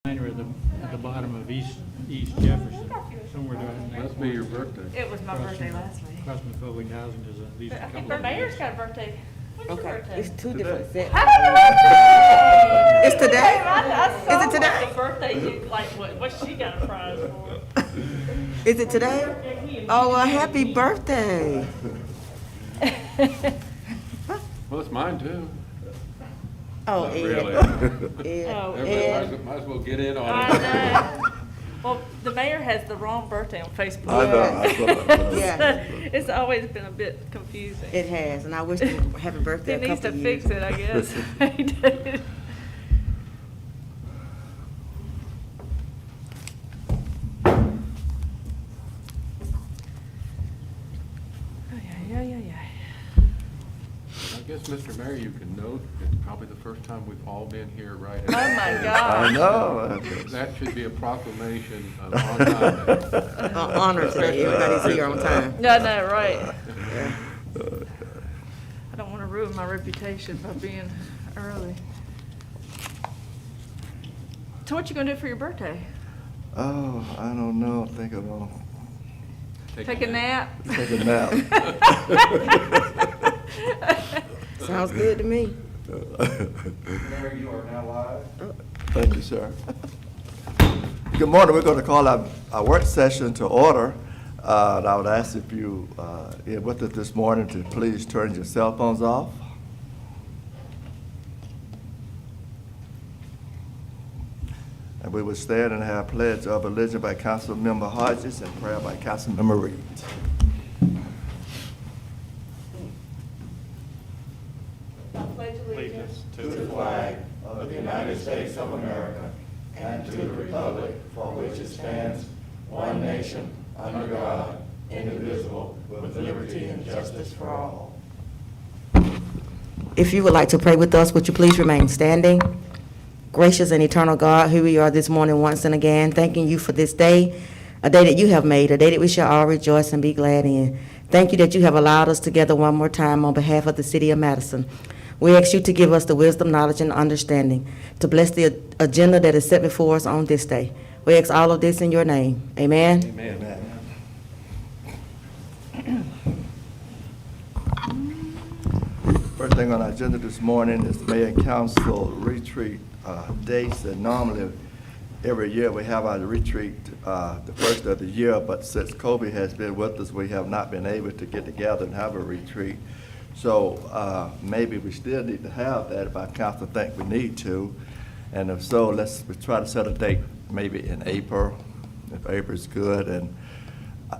Or at the bottom of East Jefferson, somewhere there. Must be your birthday. It was my birthday last week. Across from the public housing, there's at least a I think couple the of mayor's these. got a birthday. When's your birthday? It's two different sets. Happy birthday! It's today? I saw Is it today? The birthday, like, what she got a prize for. Is it today? Oh, well, happy birthday. Well, it's mine too. Oh, Not Ed. really. Ed. Oh, Everybody Ed. might as well get in on I it. know. Well, the mayor has the wrong birthday on Facebook. I know. I saw Yeah. that. It's always been a bit confusing. It has, and I wish him happy He birthday a needs couple to of fix years. it, I guess. He did. Oh, yeah. I guess, Mr. Mayor, you can note, it's probably the first time we've all been here right at. Oh, my I God. know. That should be a proclamation of on time. Honor today, everybody's here on time. No, no, right. I don't want to ruin my reputation by being early. So what you gonna do for your birthday? Oh, I don't know. I think I'm gonna Take a nap? take a nap. Sounds good to me. Mayor, you are now live. Thank you, sir. Good morning. We're going to call our work session to order. And I would ask if you are with us this morning to please turn your cell phones off. And we would stand and have pledge of allegiance by Councilmember Hodges and prayer by Councilmember Reed. I pledge allegiance To the flag of the United States of America and to the republic for which it stands, one nation, under God, indivisible, with liberty and justice for all. If you would like to pray with us, would you please remain standing? Gracious and eternal God, who we are this morning once and again, thanking you for this day, a day that you have made, a day that we shall all rejoice and be glad in. Thank you that you have allowed us together one more time on behalf of the city of Madison. We ask you to give us the wisdom, knowledge, and understanding to bless the agenda that is set before us on this day. We ask all of this in your name. Amen. Amen. First thing on our agenda this morning is Mayor and Council retreat dates. And normally, every year we have our retreat the first of the year, but since Kobe has been with us, we have not been able to get together and have a retreat. So maybe we still need to have that if our council think we need to. And if so, let's try to set a date maybe in April, if April is good. And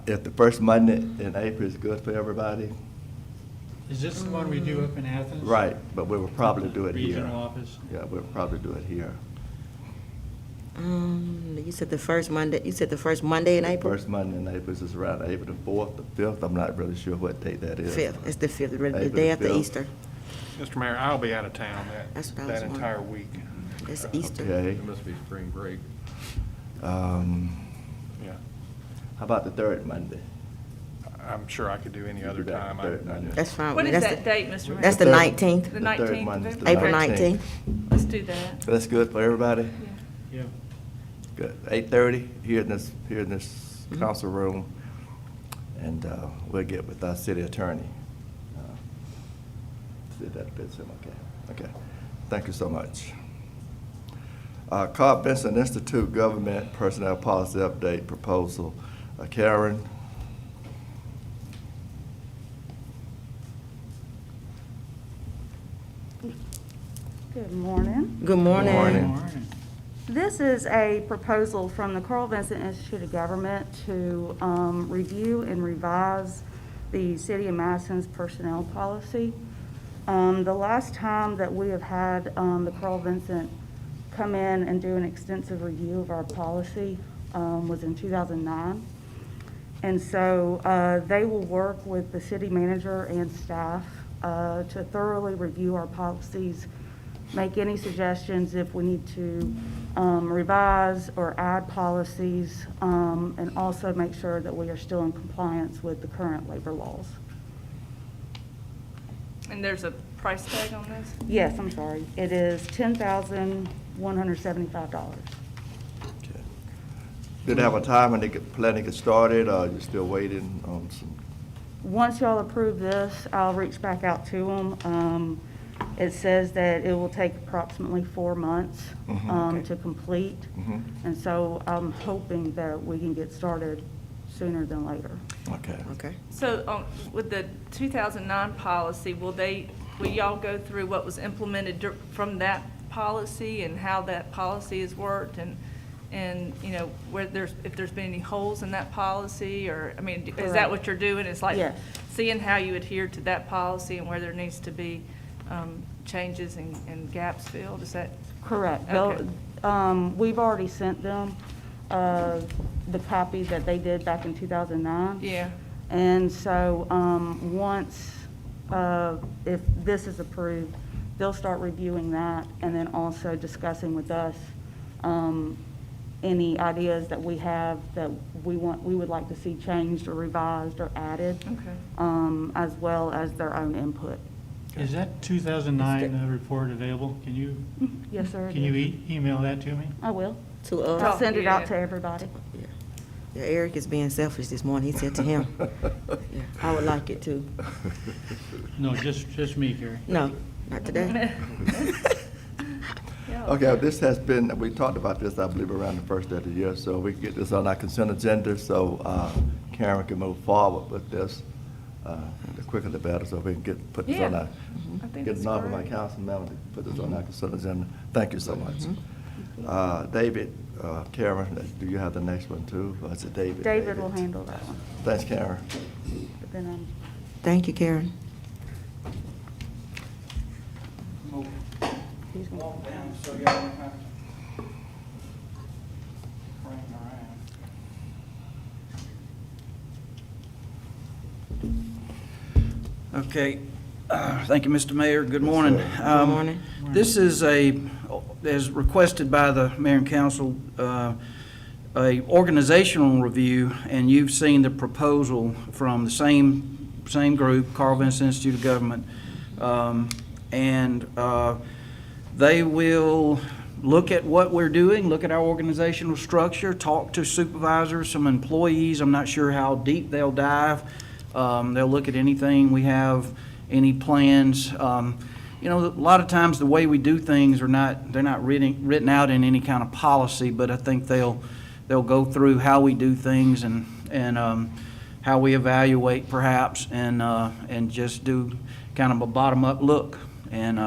if the first Monday in April is good for everybody. Is this the one we do up in Athens? Right, but we will probably do it here. Regional office? Yeah, we'll probably do it here. You said the first Monday. You said the first Monday in April. First Monday in April is around April the 4th, the 5th. I'm not really sure what date that is. 5th. It's the 5th, the April day the after 5th. Easter. Mr. Mayor, I'll be out of town That's what I that was wondering. entire week. It's Easter. Okay. It must be spring break. How Yeah, about the third Monday? I'm sure I could do any You other do that time. third Monday. That's fine. What is That's that the- date, Mr. Mayor? That's the third- 19th. The The 19th third of Monday's the April. April 19th. Let's do that. That's good for everybody? Yeah. Good. 8:30 here in this Mm-hmm. council room, and we'll get with our city attorney. See if that fits him. Okay. Thank you so much. Carl Benson Institute Government Personnel Policy Update Proposal. Karen. Good morning. Good morning. morning. Morning. This is a proposal from the Carl Vincent Institute of Government to review and revise the City of Madison's personnel policy. The last time that we have had the Carl Vincent come in and do an extensive review of our policy was in 2009. And so they will work with the city manager and staff to thoroughly review our policies, make any suggestions if we need to revise or add policies, and also make sure that we are still in compliance with the current labor laws. And there's a price tag on this? Yes, I'm sorry. It is $10,175. Did they have a time when they could plan to get started, or you still waiting on some? Once y'all approve this, I'll reach back out to them. It says that it will take approximately 4 months to complete. And so I'm hoping that we can get started sooner than later. Okay. Okay. So, with the 2009 policy, will y'all go through what was implemented from that policy and how that policy has worked and, you know, if there's been any holes in that policy, or, I mean, is that Correct. what you're doing? It's like Yes. seeing how you adhere to that policy and where there needs to be changes and gaps filled, is that? Correct. Okay. We've already sent them the copy that they did back in 2009. Yeah. And so, once, if this is approved, they'll start reviewing that and then also discussing with us, any ideas that we have that we would like to see changed or revised or added. Okay. As well as their own input. Is that 2009 report available? Can you, Yes, sir. it can you is. email that to me? I will. To us? I'll send it out Yeah. to everybody. Yeah, Eric is being selfish this morning. He said to him, yeah, I would like it too. No, just me, Carrie. No, not today. Yeah. Okay, this has been, we talked about this, I believe, around the first of the year, so we can get this on our consent agenda, so Karen can move forward with this. The quicker the better, so we can put this on Yeah. our, I think get that's an offer of my great. council member to put this on our consent agenda. Thank you so much. David, Karen, do you have the next one too, or is it David? David will handle that one. Thanks, Karen. But then, Thank you, Karen. he's gonna. Walk down so y'all don't have to bring around. Okay, thank you, Mr. Mayor. Good morning. Good morning. This is as requested by the mayor and council, a organizational review, and you've seen the proposal from the same group, Carl Vince Institute of Government. They will look at what we're doing, look at our organizational structure, talk to supervisors, some employees. I'm not sure how deep they'll dive. They'll look at anything we have, any plans. You know, a lot of times the way we do things they're not written out in any kind of policy, but I think they'll go through how we do things and how we evaluate perhaps, and just do kind of a bottom-up look. And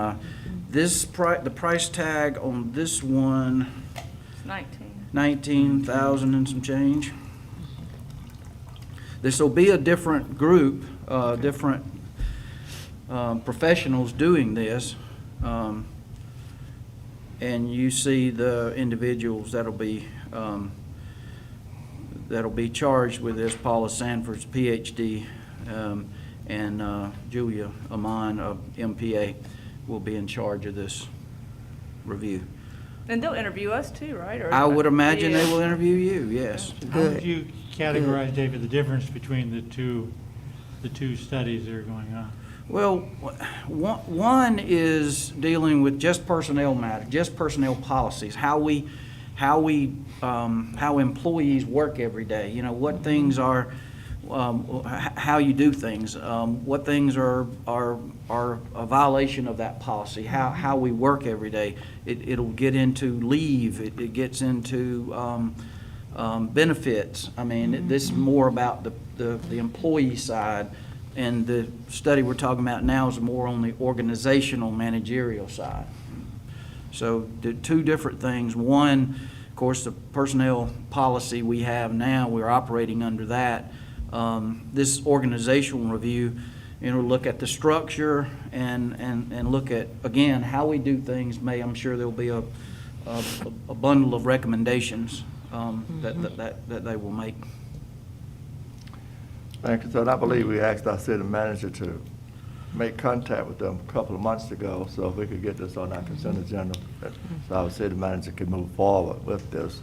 the price tag on this one, It's 19. 19,000 and some change. This will be a different group, different professionals doing this. And you see the individuals that'll be charged with this. Paula Sanford's PhD, and Julia Amon of MPA will be in charge of this review. And they'll interview us too, right? Or- I would imagine they Yeah. will interview you, yes. How would Good. you categorize, David, the difference between the two studies that are going on? Well, one is dealing with just personnel matter, just personnel policies, how employees work every day. You know, what things are, how you do things, what things are a violation of that policy, how we work every day. It'll get into leave, it gets into benefits. I mean, this is more about the employee side, and the study we're talking about now is more on the organizational managerial side. So the two different things. One, of course, the personnel policy we have now, we're operating under that. This organizational review, look at the structure and look at, again, how we do things. I'm sure there'll be a bundle of recommendations that they will make. Thank you, sir. And I believe we asked our city manager to make contact with them a couple of months ago, so if we could get this on our consent agenda, so our city manager can move forward with this.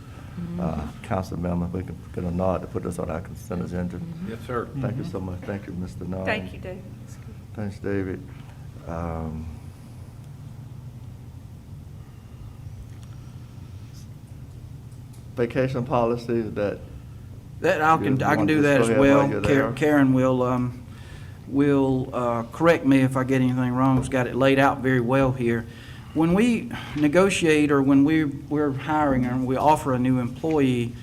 Council member, we can get a nod to put this on our consent agenda. Yes, sir. Thank you so much. Thank you, Mr. Nod. Thank you, David. Thanks, David. vacation policy that, That I can You do want that to as just go ahead while well. you're there? Karen will correct me if I get anything wrong. It's got it laid out very well here. When we negotiate or when we're hiring and we offer a new employee,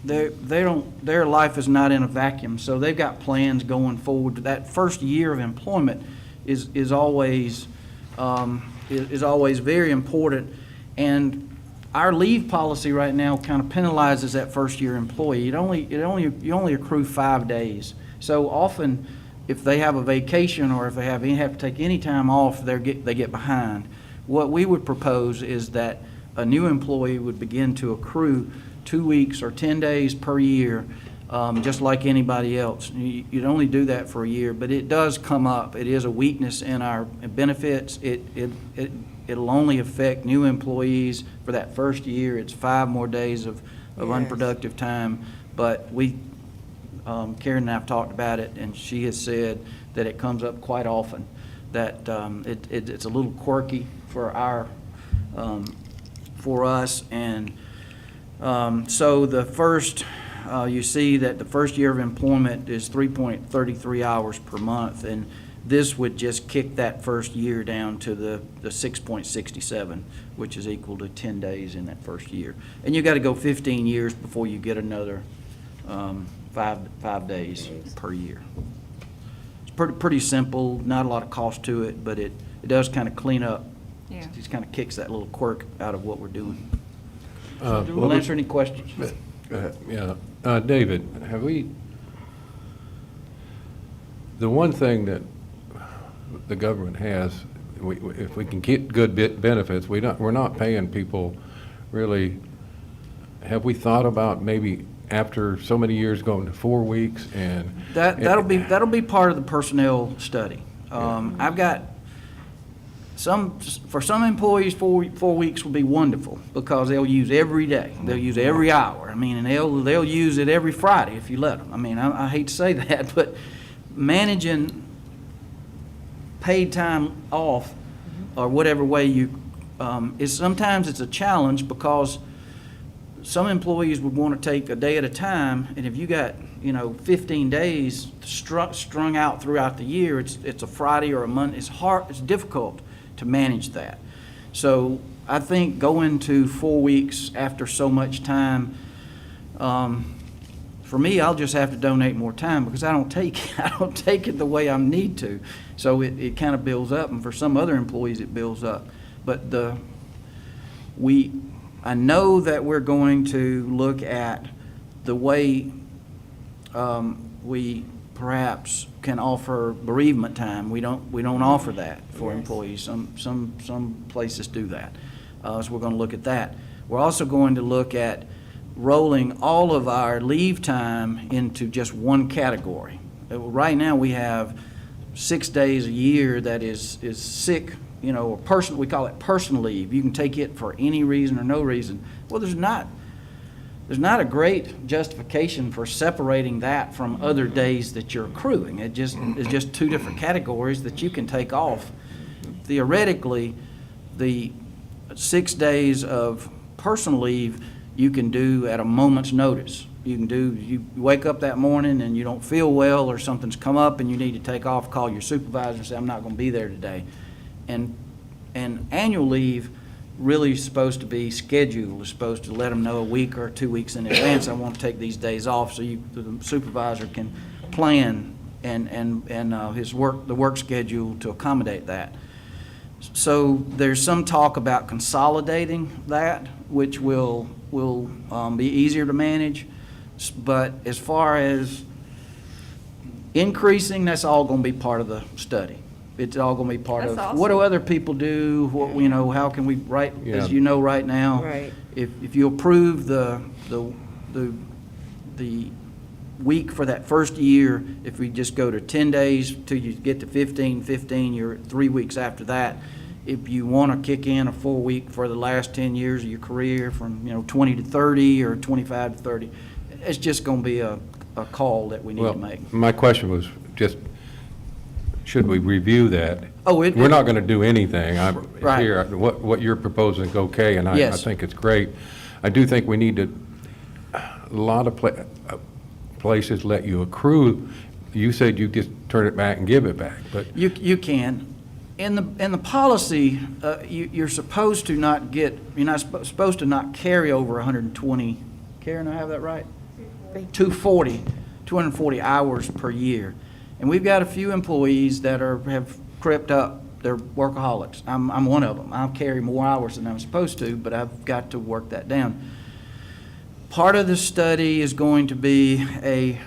their life is not in a vacuum, so they've got plans going forward. That first year of employment is always very important, and our leave policy right now kind of penalizes that first year employee. You only accrue 5 days. So often, if they have a vacation or if they have to take any time off, they get behind. What we would propose is that a new employee would begin to accrue 2 weeks or 10 days per year, just like anybody else. You'd only do that for a year, but it does come up. It is a weakness in our benefits. It'll only affect new employees for that first year. It's 5 more days of unproductive time, but Karen and I have talked about it, and she has said that it comes up quite often, that it's a little quirky for us, and so the first, you see that the first year of employment is 3.33 hours per month, and this would just kick that first year down to the 6.67, which is equal to 10 days in that first year. And you got to go 15 years before you get another 5 days per year. It's pretty simple, not a lot of cost to it, but it does kind of clean up. Yeah. It just kind of kicks that little quirk out of what we're doing. Uh, We'll answer any questions. go ahead. Yeah, David, the one thing that the government has, if we can get good benefits, we're not paying people really. Have we thought about maybe after so many years going to 4 weeks and? That'll be part of the personnel study. I've got for some employees, 4 weeks will be wonderful because they'll use every day. They'll use every hour. I mean, and they'll use it every Friday if you let them. I mean, I hate to say that, but managing paid time off or whatever way is sometimes it's a challenge because some employees would want to take a day at a time, and if you got 15 days strung out throughout the year, it's a Friday or a Monday. It's difficult to manage that. So I think going to 4 weeks after so much time, for me, I'll just have to donate more time because I don't take it the way I need to. So it kind of builds up, and for some other employees it builds up. But I know that we're going to look at the way we perhaps can offer bereavement time. We don't offer that for employees. Some places do that. So we're going to look at that. We're also going to look at rolling all of our leave time into just one category. Right now we have 6 days a year that is sick, or personal. We call it personal leave. You can take it for any reason or no reason. Well, there's not a great justification for separating that from other days that you're accruing. It's just 2 different categories that you can take off. Theoretically, the 6 days of personal leave you can do at a moment's notice. You wake up that morning and you don't feel well or something's come up and you need to take off, call your supervisor and say, I'm not going to be there today. And annual leave really is supposed to be scheduled. It's supposed to let them know a week or 2 weeks in advance, I want to take these days off, so the supervisor can plan and the work schedule to accommodate that. So there's some talk about consolidating that, which will be easier to manage. But as far as increasing, that's all going to be part of the study. It's all going to be part That's of, what do awesome. other people do? How can we, right, as Yeah. right now? Right. If you approve the week for that first year, if we just go to 10 days till you get to 15, you're 3 weeks after that. If you want to kick in a 4 week for the last 10 years of your career from, 20 to 30 or 25 to 30, it's just going to be a call that we need to make. My question was just, should we review that? Oh, We're not going to do anything. Right. Here, what you're proposing is okay, and I Yes. think it's great. I do think we need to, a lot of places let you accrue. You said you just turn it back and give it back, but You can. In the policy, you're supposed to not get, you're not supposed to not carry over 120, Karen, I have that right? 240 hours per year. And we've got a few employees that have crept up, they're workaholics. I'm one of them. I'll carry more hours than I'm supposed to, but I've got to work that down. Part of the study is going to be a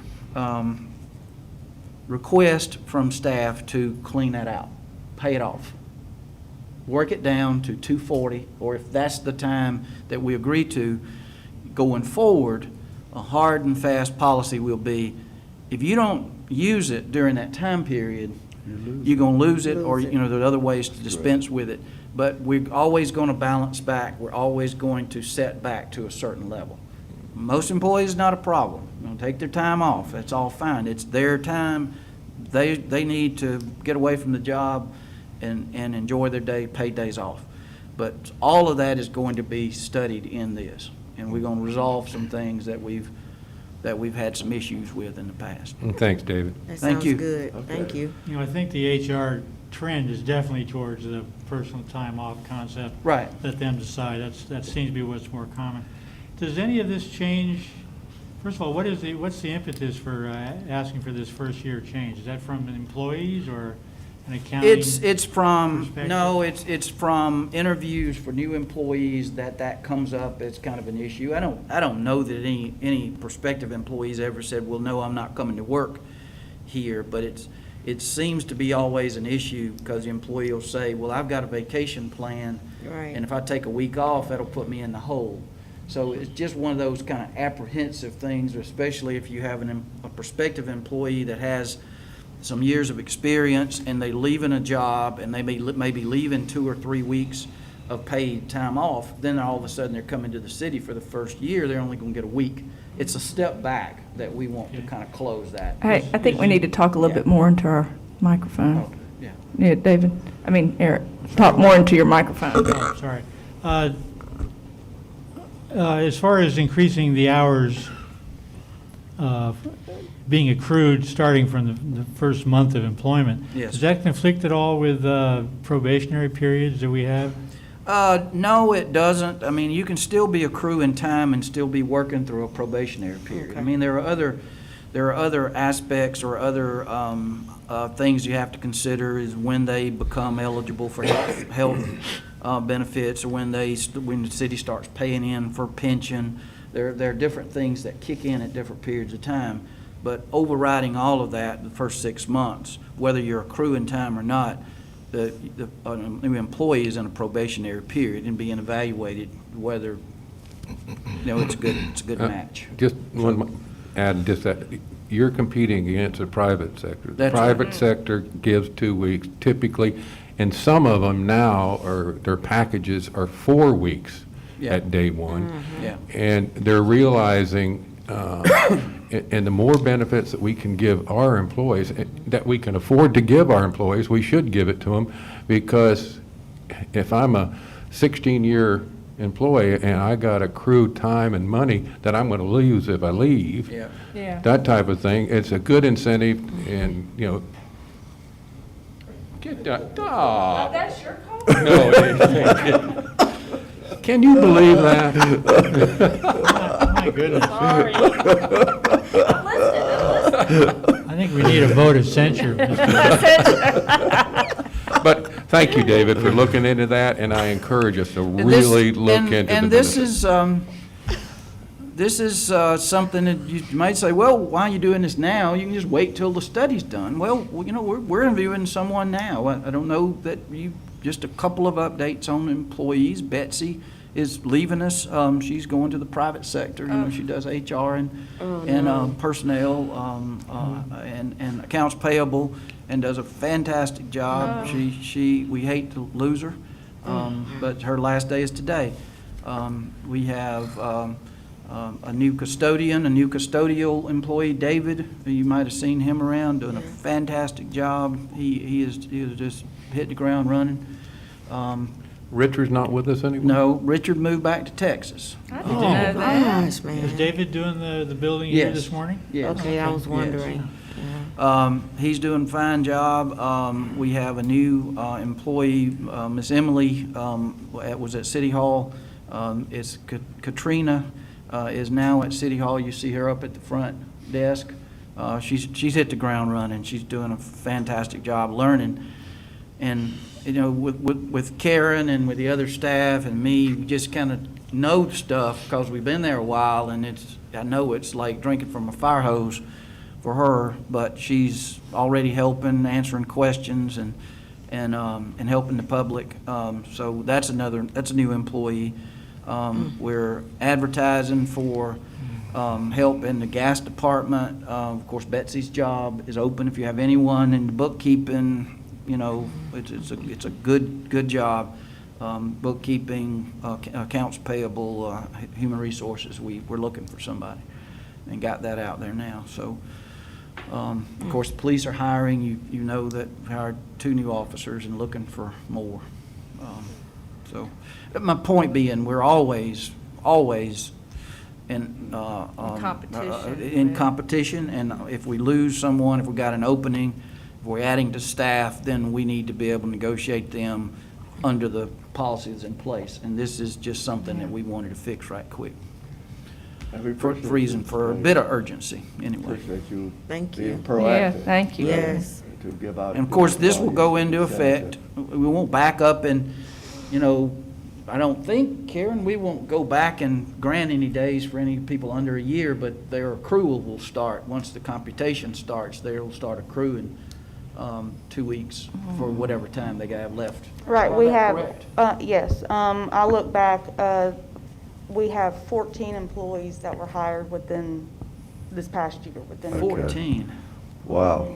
request from staff to clean that out, pay it off. Work it down to 240, or if that's the time that we agree to, going forward, a hard and fast policy will be, if you don't use it during that time period, you're gonna lose it, or, you know, there are other ways to dispense with it. But we're always gonna balance back, we're always going to set back to a certain level. Most employees, not a problem. You know, take their time off, that's all fine. It's their time, they need to get away from the job and enjoy their day, paid days off. But all of that is going to be studied in this, and we're gonna resolve some things that we've had some issues with in the past. thanks, David. That Thank sounds you. good. Thank you. You know, I think the HR trend is definitely towards the personal time off concept. Right. Let them decide. That seems to be what's more common. Does any of this change, first of all, what's the impetus for asking for this first year change? Is that from the employees or an accounting? It's from, perspective? no, it's from interviews for new employees that comes up as kind of an issue. I don't know that any prospective employees ever said, well, no, I'm not coming to work here, but it seems to be always an issue because the employee will say, well, I've got a vacation plan, Right. and if I take a week off, that'll put me in the hole. So it's just one of those kind of apprehensive things, especially if you have a prospective employee that has some years of experience and they leaving a job and they may be leaving 2 or 3 weeks of paid time off, then all of a sudden they're coming to the city for the first year, they're only going to get a week. It's a step back that we want to kind of close that. Hey, I think we need to talk a little bit more into our microphone. Yeah. Yeah, David, Eric, talk more into your microphone. Oh, sorry. As far as increasing the hours being accrued starting from the first month of employment. Yes. Does that conflict at all with probationary periods that we have? No, it doesn't. I mean, you can still be accruing time and still be working through a probationary period. I mean, there are other aspects or other things you have to consider is when they become eligible for health benefits, or when the city starts paying in for pension. There are different things that kick in at different periods of time. But overriding all of that, the first 6 months, whether you're accruing time or not, the new employee is in a probationary period and being evaluated whether, it's a good match. Just one, add just that, you're competing against the private sector. The That's right. private sector gives 2 weeks typically, and some of them now their packages are 4 weeks Yeah. at day one. Yeah. And they're realizing, and the more benefits that we can give our employees, that we can afford to give our employees, we should give it to them, because if I'm a 16-year employee and I got accrued time and money that I'm going to lose if I leave, Yeah. Yeah. that type of thing, it's a good incentive, and, get that, stop. That's your call? No, can you believe that? My goodness. Sorry. I'm listening. I think we need a vote of censure. But thank you, David, for looking into that, and I encourage us to really look into the And this benefits. is something that you might say, well, why are you doing this now? You can just wait till the study's done. Well, we're interviewing someone now. I don't know that just a couple of updates on employees. Betsy is leaving us. She's going to the private sector. She does HR and personnel and accounts payable, and does a fantastic job. We hate to lose her, but her last day is today. We have a new custodial employee, David. You might have seen him around doing a fantastic job. He is just hit the ground running. Richard's not with us anymore? No, Richard moved back to Texas. I didn't Oh, know that. Gosh, Is man. David doing the building here Yes. this morning? Yes. Okay, I was Yes. wondering. He's doing a fine job. We have a new employee, Miss Emily, was at City Hall. It's Katrina is now at City Hall. You see her up at the front desk. She's hit the ground running. She's doing a fantastic job learning. And, you know, with Karen and with the other staff and me, we just kind of know stuff because we've been there a while, and I know it's like drinking from a fire hose for her, but she's already helping, answering questions and helping the public. So that's a new employee. We're advertising for help in the gas department. Of course, Betsy's job is open. If you have anyone in the bookkeeping, you know, it's a good job. Bookkeeping, accounts payable, human resources. We're looking for somebody and got that out there now. So, of course, the police are hiring. You know that we hired 2 new officers and looking for more. So, my point being, we're always in Competition. in competition, and if we lose someone, if we got an opening, if we're adding to staff, then we need to be able to negotiate them under the policies in place. And this is just something that we wanted to fix right quick. And we For appreciate reason, you. for a bit of urgency, anyway. Appreciate you Thank being you. proactive. Yeah, thank you. Yes. To give out. And of course, this will go into effect, we won't back up and, you know, I don't think, Karen, we won't go back and grant any days for any people under a year, but their accrual will start, once the computation starts, they'll start accruing 2 weeks for whatever time they have left. Right, Is we that have, correct? yes, I look back, we have 14 employees that were hired within this past year, within. Okay. 14, Wow.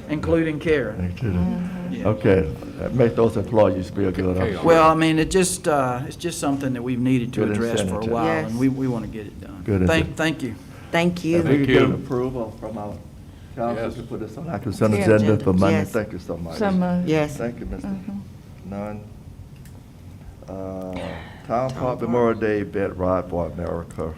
including Karen. Yeah. Okay, make those employees feel good. I'm sure. Well, I mean, it's just something that we've needed to Good address for a incentive. while, Yes. and we want to get it done. Good incentive. Thank you. Thank If we you. could get you. an approval from our council Yes. to put this on our consent Yeah. agenda for Monday, Yes. thank you so much. Yes. Thank you, Mr. Nunn. Town Park Memorial Day Bed Ride for America.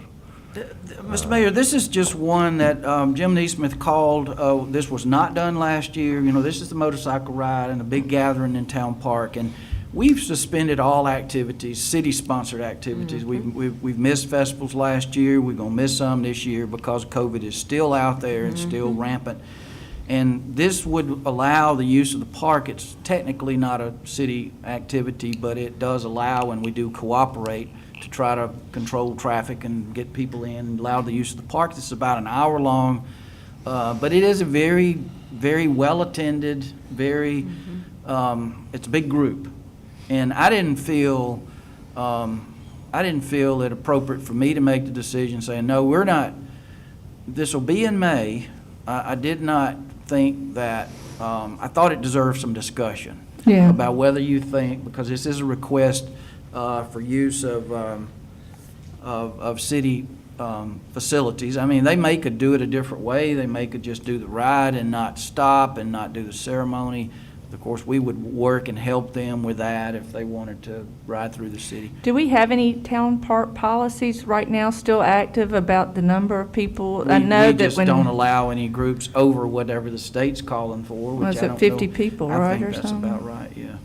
Mr. Mayor, this is just one that Jim Neesmith called. This was not done last year. You know, this is the motorcycle ride and a big gathering in Town Park. And we've suspended all activities, city-sponsored activities. We've missed festivals last year. We're going to miss some this year because COVID is still out there and still rampant. And this would allow the use of the park. It's technically not a city activity, but it does allow, and we do cooperate to try to control traffic and get people in, and allow the use of the park. This is about an hour long, but it is a very, very well-attended, very, it's a big group. And I didn't feel it appropriate for me to make the decision saying, no, we're not, this will be in May. I did not think that, I thought it deserved some discussion. Yeah. About whether you think, because this is a request for use of city facilities. I mean, they could do it a different way. They could just do the ride and not stop and not do the ceremony. Of course, we would work and help them with that if they wanted to ride through the city. Do we have any town park policies right now still active about the number of people? I know We that just when. don't allow any groups over whatever the state's calling for, which Was I it don't know. 50 people, right, or I think that's something? about right, yeah.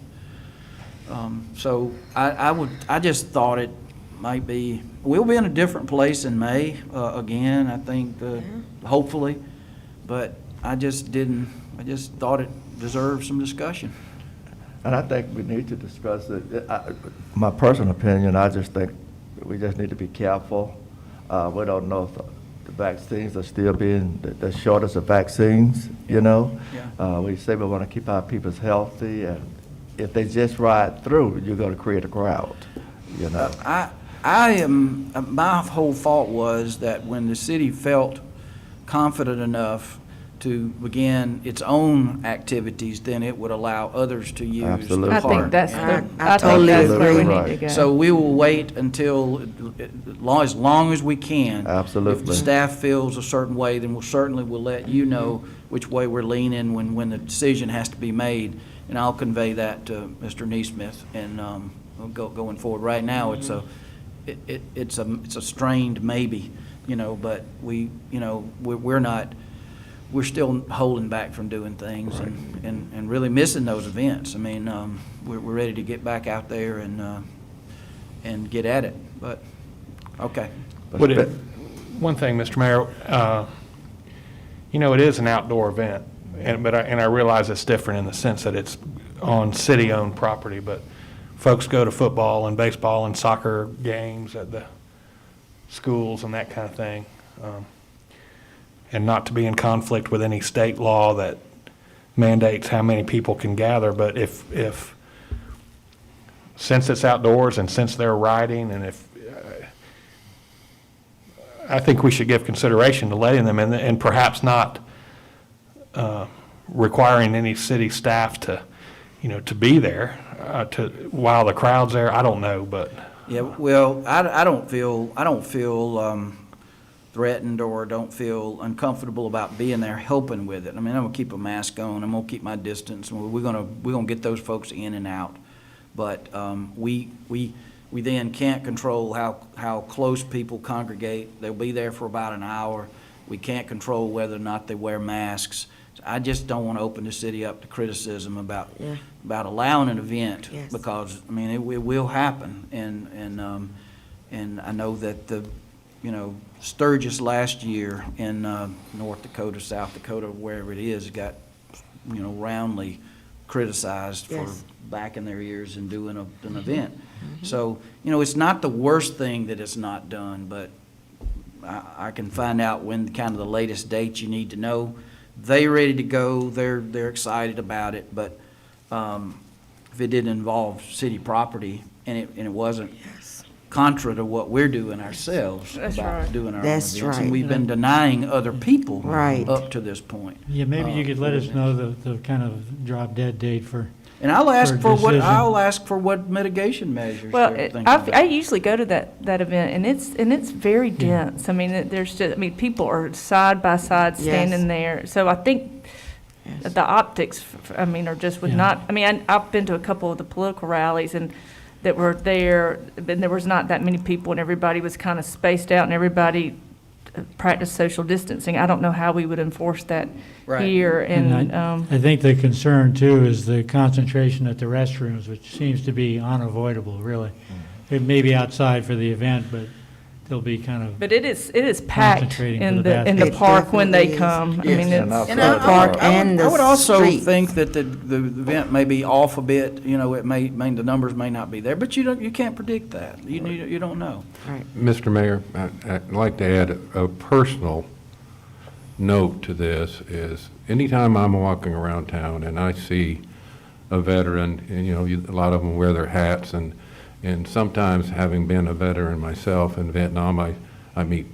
So I just thought it might be, we'll be in a different place in May, again, I think, hopefully. But I just thought it deserved some discussion. And I think we need to discuss it. My personal opinion, I just think we just need to be careful. We don't know if the vaccines are still being, the shortage of vaccines, you know? Yeah. We say we want to keep our people healthy, and if they just ride through, you're going to create a crowd, you know? My whole thought was that when the city felt confident enough to begin its own activities, then it would allow others to use the Absolutely. I park. think that's I the, totally I think that's where we agree. need to go. So we will wait until, as long as we can. If Absolutely. the staff feels a certain way, then we'll let you know which way we're leaning when the decision has to be made. and I'll convey that to Mr. Neesmith, and going forward. Right now, it's a strained maybe, but we're still holding back from doing things and really missing those events. I mean, we're ready to get back out there and get at it, but, okay. One thing, Mr. Mayor, it is an outdoor event, and I realize it's different in the sense that it's on city-owned property, but folks go to football and baseball and soccer games at the schools and that kind of thing, and not to be in conflict with any state law that mandates how many people can gather, but if since it's outdoors and since they're riding, and I think we should give consideration to letting them in, and perhaps not requiring any city staff to be there while the crowd's there. I don't know, but Yeah, well, I don't feel threatened or don't feel uncomfortable about being there helping with it. I mean, I'm gonna keep a mask on, I'm gonna keep my distance, and we're gonna get those folks in and out. But we then can't control how close people congregate. They'll be there for about an hour. We can't control whether or not they wear masks. I just don't want to open the city up to criticism about allowing an event. Yes. Because, I mean, it will happen. And I know that Sturgis last year in North Dakota, South Dakota, wherever it is, got, roundly criticized for Yes. backing their ears and doing an event. So, it's not the worst thing that it's not done, but I can find out when kind of the latest date you need to know. They're ready to go, they're excited about it, but if it didn't involve city property and it wasn't contra to what we're doing ourselves That's about right. doing our own That's events, right. and we've been denying other people Right. up to this point. Yeah, maybe you could let us for know the kind of drop dead date for, And I'll ask for a decision. I'll ask for what mitigation measures Well, they're thinking I about. usually go to that event, and it's very dense. I mean, people are side by side standing Yes. there. So I think the optics, are just would Yeah. not, I've been to a couple of the political rallies and that were there, and there was not that many people, and everybody was kind of spaced out, and everybody practiced social distancing. I don't know how we would enforce that Right. here, and and, I think the concern too is the concentration at the restrooms, which seems to be unavoidable, really. It may be outside for the event, but they'll be kind of, but it is packed Concentrating for in the the basketball. the park when they It definitely is. come. I Yes. mean, And it's. outside And I- the park park. and the I would also streets. think that the event may be off a bit, it may, the numbers may not be there, but you can't predict that. You don't know. Right. Mr. Mayor, I'd like to add a personal note to this is anytime I'm walking around town and I see a veteran, and a lot of them wear their hats, and sometimes having been a veteran myself in Vietnam, I meet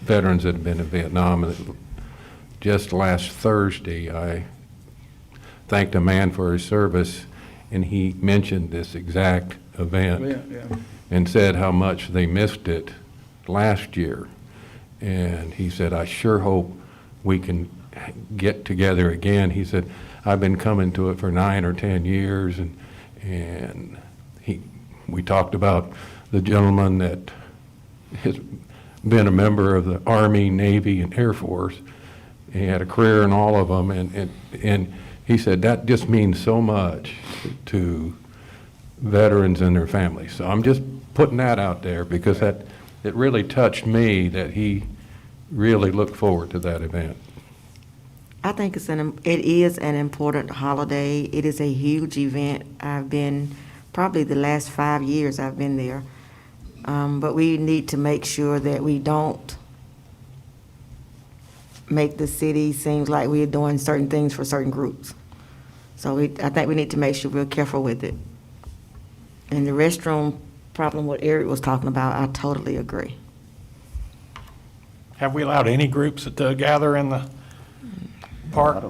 veterans that have been in Vietnam. And just last Thursday, I thanked a man for his service, and he mentioned this exact event and said how much they missed it last year. And he said, I sure hope we can get together again. He said, I've been coming to it for 9 or 10 years, and we talked about the gentleman that has been a member of the Army, Navy, and Air Force. He had a career in all of them, and he said that just means so much to veterans and their families. So I'm just putting that out there because it really touched me that he really looked forward to that event. I think it is an important holiday. It is a huge event. I've been, probably the last 5 years I've been there. But we need to make sure that we don't make the city seem like we're doing certain things for certain groups. So I think we need to make sure we're careful with it. And the restroom problem, what Eric was talking about, I totally agree. have we allowed any groups to gather in the park?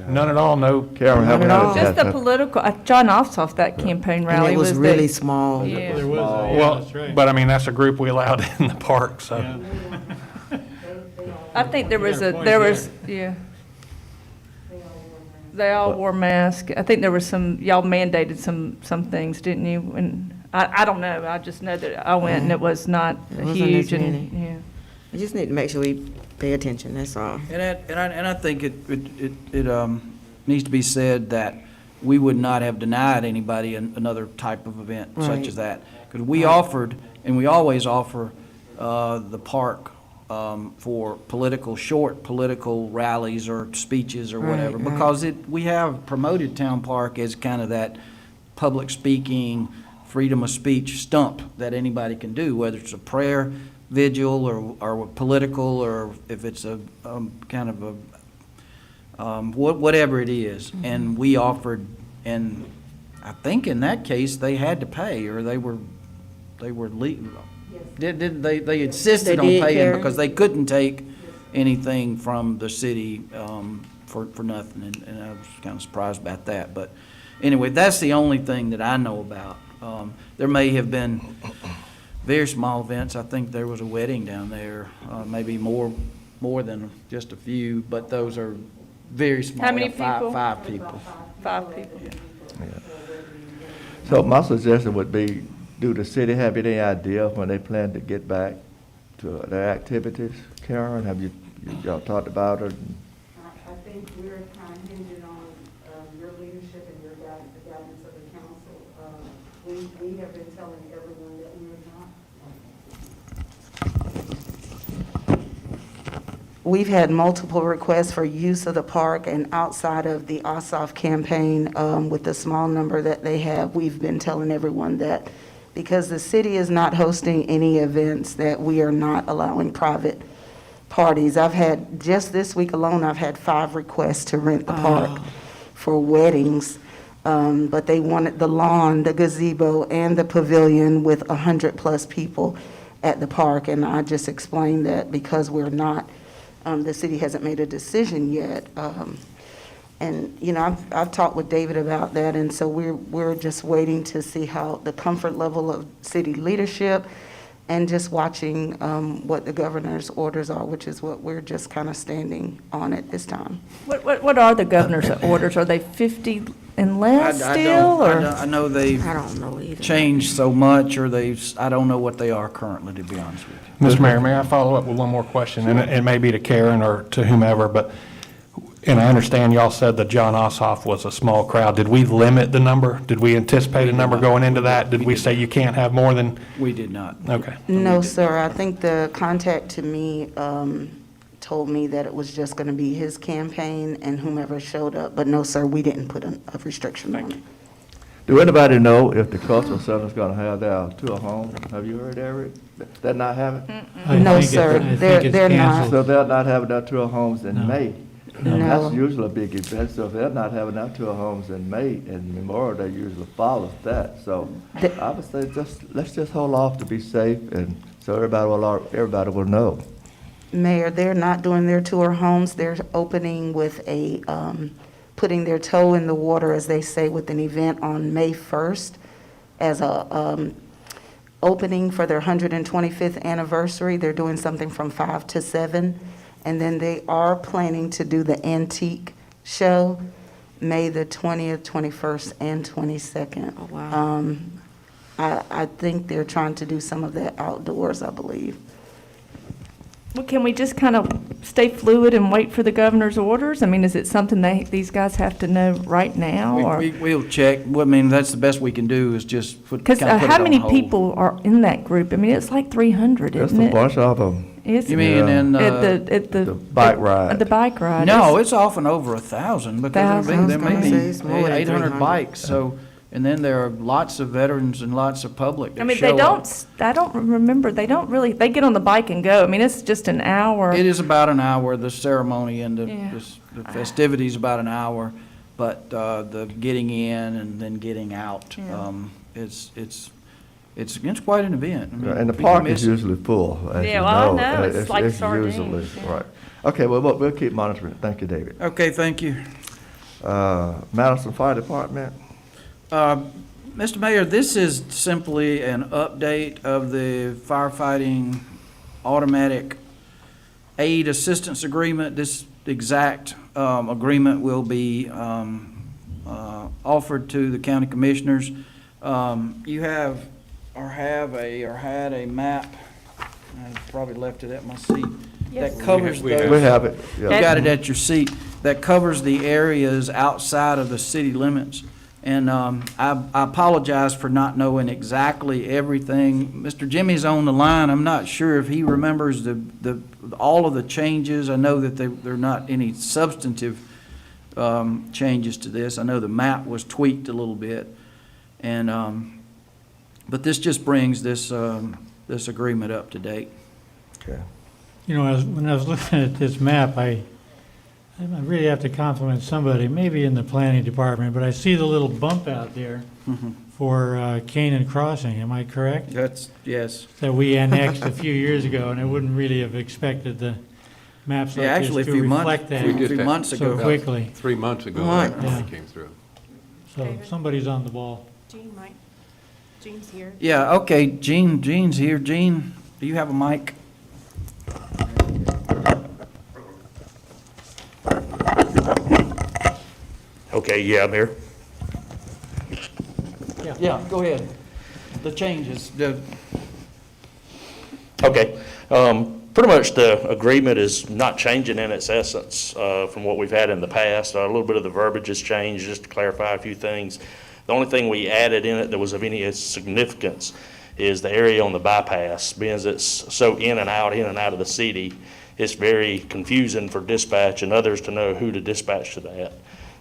None at all, no? Karen, have we Not at had all. a Just the chance- political, John Ossoff, that campaign And rally it was was really the, small. yeah. there was, Well, that's right. but I mean, that's a group we allowed in the park, so. Yeah. I think there You was got a a, point there there. was, yeah. They all wore masks. I think there was y'all mandated some things, didn't you? And I don't know, I just know that I went and it was not It wasn't huge as and, many. yeah. We just need to make sure we pay attention, that's all. And I think it needs to be said that we would not have denied anybody another type of event such Right. as that. Because we offered, and we always offer, the park for short political rallies or speeches or Right, whatever. right. Because we have promoted Town Park as kind of that public speaking, freedom of speech stump that anybody can do, whether it's a prayer vigil or political, or if it's a kind of a, whatever it is. And we offered, and I think in that case, they had to pay, or they were legal. They insisted They on did, paying Karen? because they couldn't take anything from the city for nothing, and I was kind of surprised about that. But anyway, that's the only thing that I know about. There may have been very small events. I think there was a wedding down there, maybe more than just a few, but those are very small. How many Five- people? 5 people. 5 people. So my suggestion would be, do the city have any idea when they plan to get back to their activities? Karen, have y'all talked about it? I think we're kind of hinging on your leadership and your guidance, the guidance of the council. We have been telling everyone that we are not. We've had multiple requests for use of the park, and outside of the Ossoff campaign, with the small number that they have, we've been telling everyone that because the city is not hosting any events, that we are not allowing private parties. Just this week alone, I've had 5 requests to rent the park for weddings. But they wanted the lawn, the gazebo, and the pavilion with 100+ people at the park. And I just explained that because we're not, the city hasn't made a decision yet. And, you know, I've talked with David about that, and so we're just waiting to see how the comfort level of city leadership and just watching what the governor's orders are, which is what we're just kind of standing on at this time. What are the governor's orders? Are they 50 and less still, or? I know they've I don't know either. changed so much, or I don't know what they are currently, to be honest with you. Mr. Mayor, may I follow up with one more question? And it may be to Karen or to whomever, but, and I understand y'all said that John Ossoff was a small crowd. Did we limit the number? Did we anticipate a number going into that? Did we say you can't have more than? We did not. Okay. No, sir. I think the contact to me told me that it was just going to be his campaign and whomever showed up. But no, sir, we didn't put a restriction on it. Do anybody know if the cultural center's gonna have their tour home? Have you heard, Eric? They're not having? I No, think it- sir. I think They're- it's they're not. canceled. So they're not having their tour homes in No. May? No. That's usually a big event, so if they're not having their tour homes in May, and Memorial Day usually follows that, so The- I would say let's just hold off to be safe, and so everybody will know. Mayor, they're not doing their tour homes. They're opening with putting their toe in the water, as they say, with an event on May 1st as a opening for their 125th anniversary. They're doing something from 5 to 7. And then they are planning to do the antique show May the 20th, 21st, and 22nd. Oh, wow. I think they're trying to do some of that outdoors, I believe. Well, can we just kind of stay fluid and wait for the governor's orders? I mean, is it something these guys have to know right now, or? We'll check. Well, I mean, that's the best we can do is just put Because kind of put it how on many hold. people are in that group? I mean, it's like 300, There's isn't a it? bunch of them. Is You it? mean in, At the bike ride. The bike ride. no, it's often over 1,000 because there Thousands, may I was be gonna say it's more than 800 300. bikes, so, and then there are lots of veterans and lots of public I that mean, show they up. I don't remember, they don't really, they get on the bike and go. I mean, it's just an hour. It is about an hour, the ceremony and Yeah. the festivities about an hour, but the getting in and then getting out, Yeah. it's quite an event. I mean, And the people park miss is it. usually full, as you Yeah, well, I know. know. It's like sardines, usually yeah. right. Okay, well, we'll keep monitoring. Thank you, David. Okay, thank you. Madison Fire Department? Mr. Mayor, this is simply an update of the firefighting automatic aid assistance agreement. This exact agreement will be offered to the county commissioners. You have, or had a map, I probably left it at my seat, that covers We have- those. We have it, You yeah. got it at your seat, that covers the areas outside of the city limits. And I apologize for not knowing exactly everything. Mr. Jimmy's on the line. I'm not sure if he remembers all of the changes. I know that there are not any substantive changes to this. I know the map was tweaked a little bit. And, but this just brings this agreement up to date. Okay. You know, when I was looking at this map, I really have to compliment somebody, maybe in the planning department, but I see the little bump out there for Canaan Crossing, am I correct? That's, yes. That we annexed a few years ago, and I wouldn't really have expected the maps Yeah, like actually, this a to few months, reflect that We just few had- months so ago. quickly. 3 months ago, Right. that Yeah. came through. So somebody's on the ball. Gene's here. Yeah, okay, Gene's here. Gene, do you have a mic? Okay, yeah, I'm here. Yeah, go ahead. The changes, Okay. Pretty much the agreement is not changing in its essence from what we've had in the past. A little bit of the verbiage has changed, just to clarify a few things. The only thing we added in it that was of any significance is the area on the bypass. Being as it's so in and out of the city, it's very confusing for dispatch and others to know who to dispatch to that.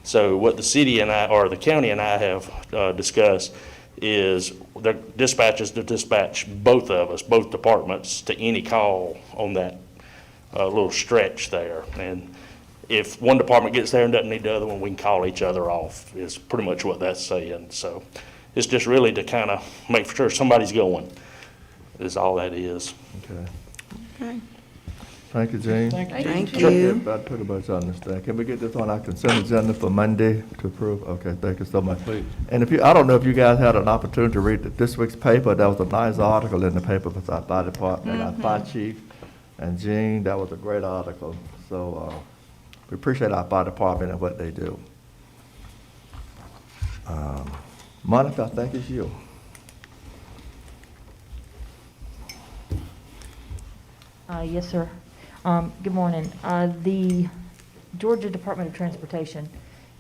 So what the city and I, or the county and I have discussed is the dispatchers to dispatch both of us, both departments, to any call on that little stretch there. And if one department gets there and doesn't need the other one, we can call each other off, is pretty much what that's saying. So it's just really to kind of make sure somebody's going, is all that is. Okay. Okay. Thank you, Gene. Thank Sure, you. everybody pretty much understand. Can we get this on our consent agenda for Monday to approve? Okay, thank you so much. Please. And if you, I don't know if you guys had an opportunity to read this week's paper. There was a nice article in the paper for our fire department, our fire chief and Gene. That was a great article. So we appreciate our fire department and what they do. Monica, I think it's you. Yes, sir. Good morning. The Georgia Department of Transportation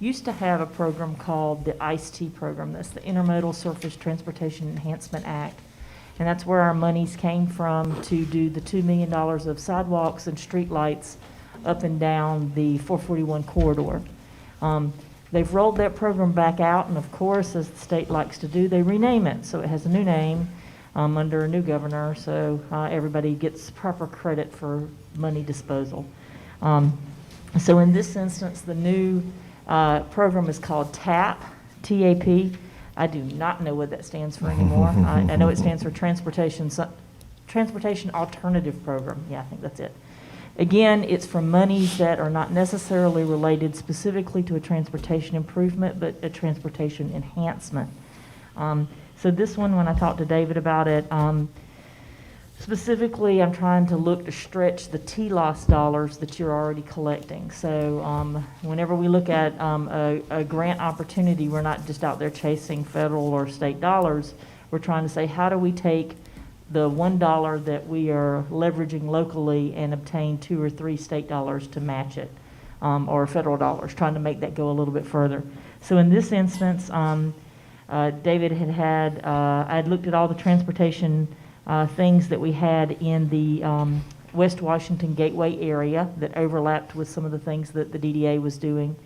used to have a program called the ICE-T program. That's the Intermodal Surface Transportation Enhancement Act. And that's where our monies came from to do the $2 million of sidewalks and streetlights up and down the 441 corridor. They've rolled that program back out, and of course, as the state likes to do, they rename it. So it has a new name under a new governor, so everybody gets proper credit for money disposal. So in this instance, the new program is called TAP, T-A-P. I do not know what that stands for anymore. I know it stands for Transportation Alternative Program. Yeah, I think that's it. Again, it's for monies that are not necessarily related specifically to a transportation improvement, but a transportation enhancement. So this one, when I talked to David about it, specifically, I'm trying to look to stretch the TLOS dollars that you're already collecting. So whenever we look at a grant opportunity, we're not just out there chasing federal or state dollars. We're trying to say, how do we take the $1 that we are leveraging locally and obtain 2 or 3 state dollars to match it, or federal dollars, trying to make that go a little bit further. So in this instance, David I had looked at all the transportation things that we had in the West Washington Gateway area that overlapped with some of the things that the DDA was doing,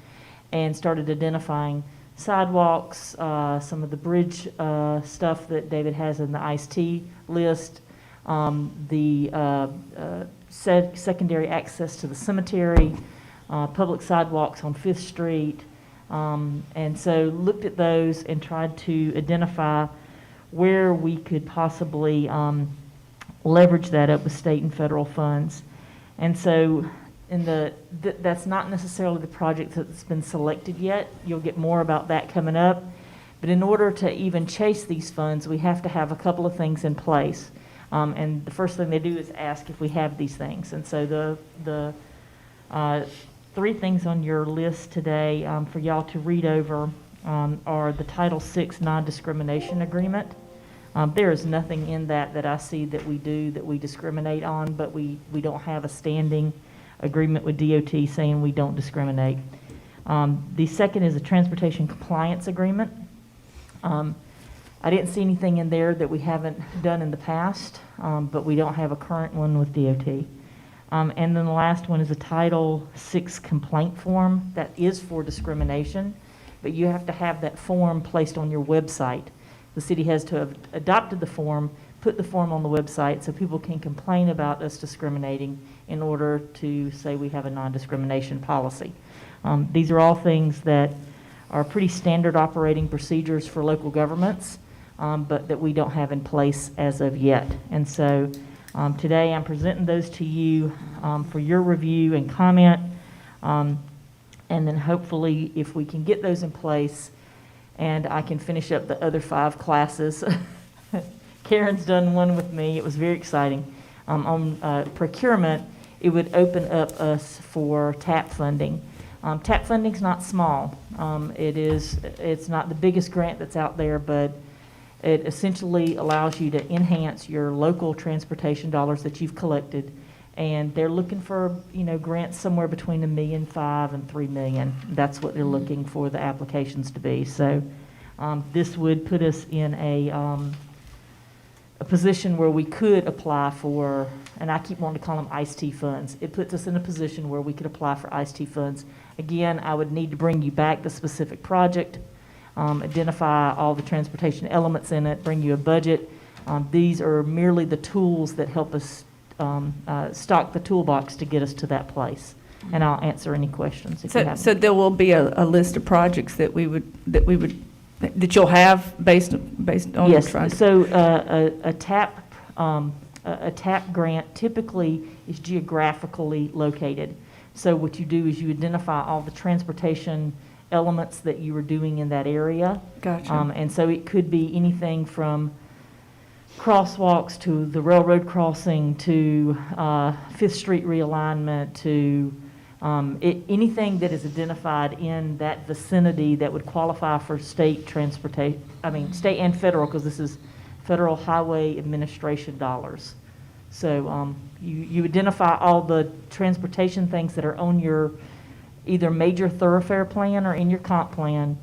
and started identifying sidewalks, some of the bridge stuff that David has in the ICE-T list, the secondary access to the cemetery, public sidewalks on 5th Street, and so looked at those and tried to identify where we could possibly leverage that up with state and federal funds. And so that's not necessarily the project that's been selected yet. You'll get more about that coming up. But in order to even chase these funds, we have to have a couple of things in place. And the first thing they do is ask if we have these things. And so the three things on your list today for y'all to read over are the Title VI non-discrimination agreement. There is nothing in that I see that we do that we discriminate on, but we don't have a standing agreement with DOT saying we don't discriminate. The second is a transportation compliance agreement. I didn't see anything in there that we haven't done in the past, but we don't have a current one with DOT. And then the last one is a Title VI complaint form that is for discrimination, but you have to have that form placed on your website. The city has to have adopted the form, put the form on the website so people can complain about us discriminating in order to say we have a non-discrimination policy. These are all things that are pretty standard operating procedures for local governments, but that we don't have in place as of yet. And so today I'm presenting those to you for your review and comment. And then hopefully if we can get those in place and I can finish up the other 5 classes. Karen's done one with me. It was very exciting. On procurement, it would open up us for TAP funding. TAP funding's not small. It's not the biggest grant that's out there, but it essentially allows you to enhance your local transportation dollars that you've collected. And they're looking for, grants somewhere between $1.5 million and $3 million. That's what they're looking for the applications to be. So this would put us in a position where we could apply for, and I keep wanting to call them ICE-T funds. It puts us in a position where we could apply for ICE-T funds. Again, I would need to bring you back the specific project, identify all the transportation elements in it, bring you a budget. These are merely the tools that help us stock the toolbox to get us to that place. And I'll answer any questions if you have. So there will be a list of projects that you'll have based on Yes, the project? so a TAP grant typically is geographically located. So what you do is you identify all the transportation elements that you were doing in that area. Gotcha. And so it could be anything from crosswalks to the railroad crossing to Fifth Street realignment to anything that is identified in that vicinity that would qualify for state transportation, state and federal, because this is Federal Highway Administration dollars. So you identify all the transportation things that are on your either major thoroughfare plan or in your comp plan,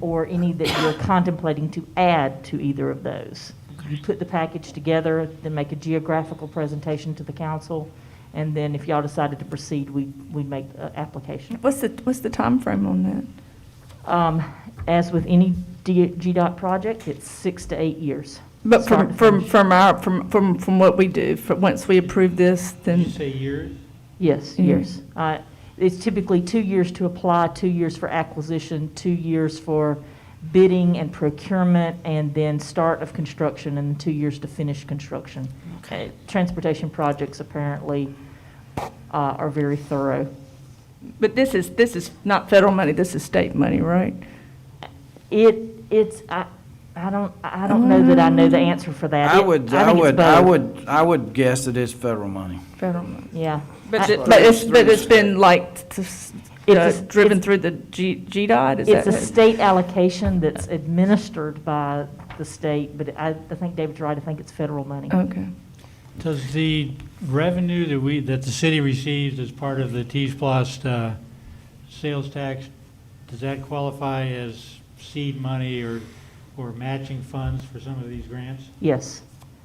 or any that you're contemplating to add to either of those. You put the package together, then make a geographical presentation to the council, and then if y'all decided to proceed, we'd make an application. What's the timeframe on that? As with any GDOT project, it's 6 to 8 years. But Start to from finish. what we do, once we approve this, Did then you say years? Yes, years. It's typically 2 years to apply, 2 years for acquisition, 2 years for bidding and procurement, and then start of construction, and 2 years to finish construction. Transportation projects apparently are very thorough. but this is not federal money, this is state money, right? I don't know that I know the answer for that. I think it's both. would guess that it's federal money. Federal money. Yeah. But I- it's been like driven it's- through the GDOT, is It's a that? state allocation that's administered by the state, but I think David's right, I think it's federal money. Okay. Does the revenue that the city receives as part of the T-Splost sales tax, does that qualify as seed money or matching funds for some of these grants? Yes.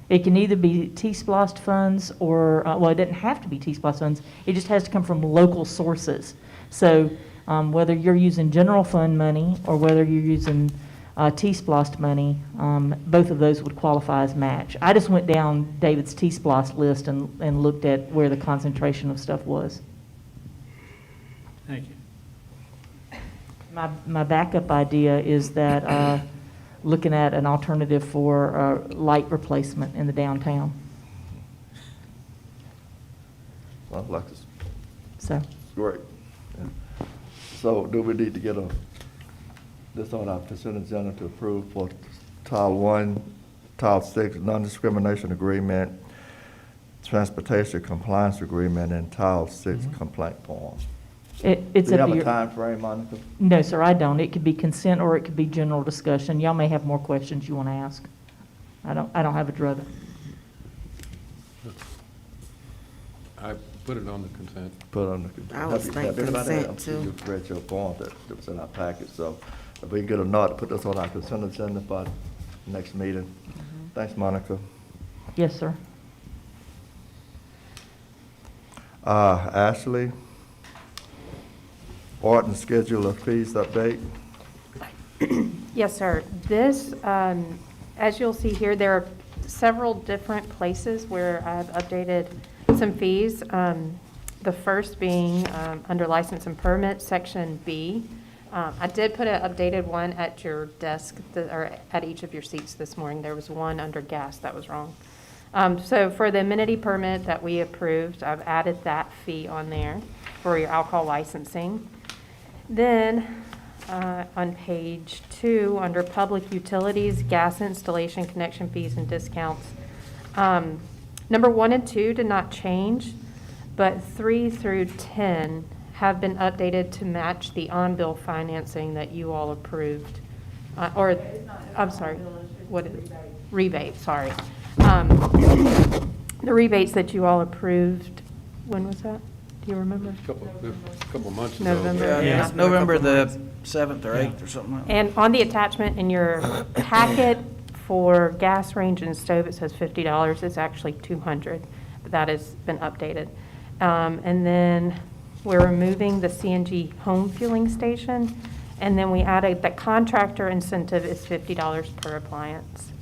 It can either be T-Splost funds or, well, it doesn't have to be T-Splost funds. It just has to come from local sources. So whether you're using general fund money or whether you're using T-Splost money, both of those would qualify as match. I just went down David's T-Splost list and looked at where the concentration of stuff was. Thank you. My backup idea is that looking at an alternative for light replacement in the downtown. Sounds like it's So, great. Yeah. So do we need to get this on our consent agenda to approve for Title 1, Title 6, non-discrimination agreement, transportation compliance agreement, and Title 6 complaint form? It's Do you up have to a your. time frame, Monica? No, sir, I don't. It could be consent or it could be general discussion. Y'all may have more questions you want to ask. I don't have a drug. I put it on the consent. Put on the. I was have thinking anybody- consent, too. You read your form that was in our package, so if we can get a nod to put this on our consent agenda for next meeting. Mm-hmm. Thanks, Monica. Yes, sir. Ashley, ordinance schedule of fees update. Yes, sir. This, as you'll see here, there are several different places where I've updated some fees. The first being under license and permit, section B. I did put an updated one at your desk, or at each of your seats this morning. There was one under gas that was wrong. So for the amenity permit that we approved, I've added that fee on there for your alcohol licensing. Then, on page 2, under public utilities, gas installation, connection fees, and discounts. Number 1 and 2 did not change, but 3 through 10 have been updated to match the on-bill financing that you all approved. I'm sorry, what is it? Rebate, sorry. The rebates that you all approved, when was that? Do you remember? Couple months ago. November. Yeah, Yeah. November the 7th or 8th or something like that. And on the attachment in your packet for gas range and stove, it says $50. It's actually $200, but that has been updated. And then we're removing the CNG home fueling station. And then we added the contractor incentive is $50 per appliance.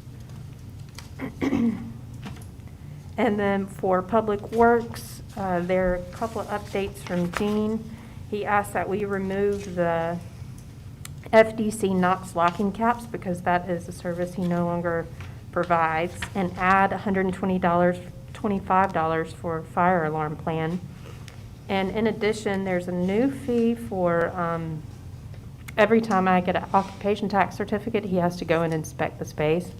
And then for Public Works, there are a couple of updates from Gene. He asked that we remove the FDC NOx locking caps because that is a service he no longer provides, and add $125 for fire alarm plan. And in addition, there's a new fee for every time I get an occupation tax certificate, he has to go and inspect the space.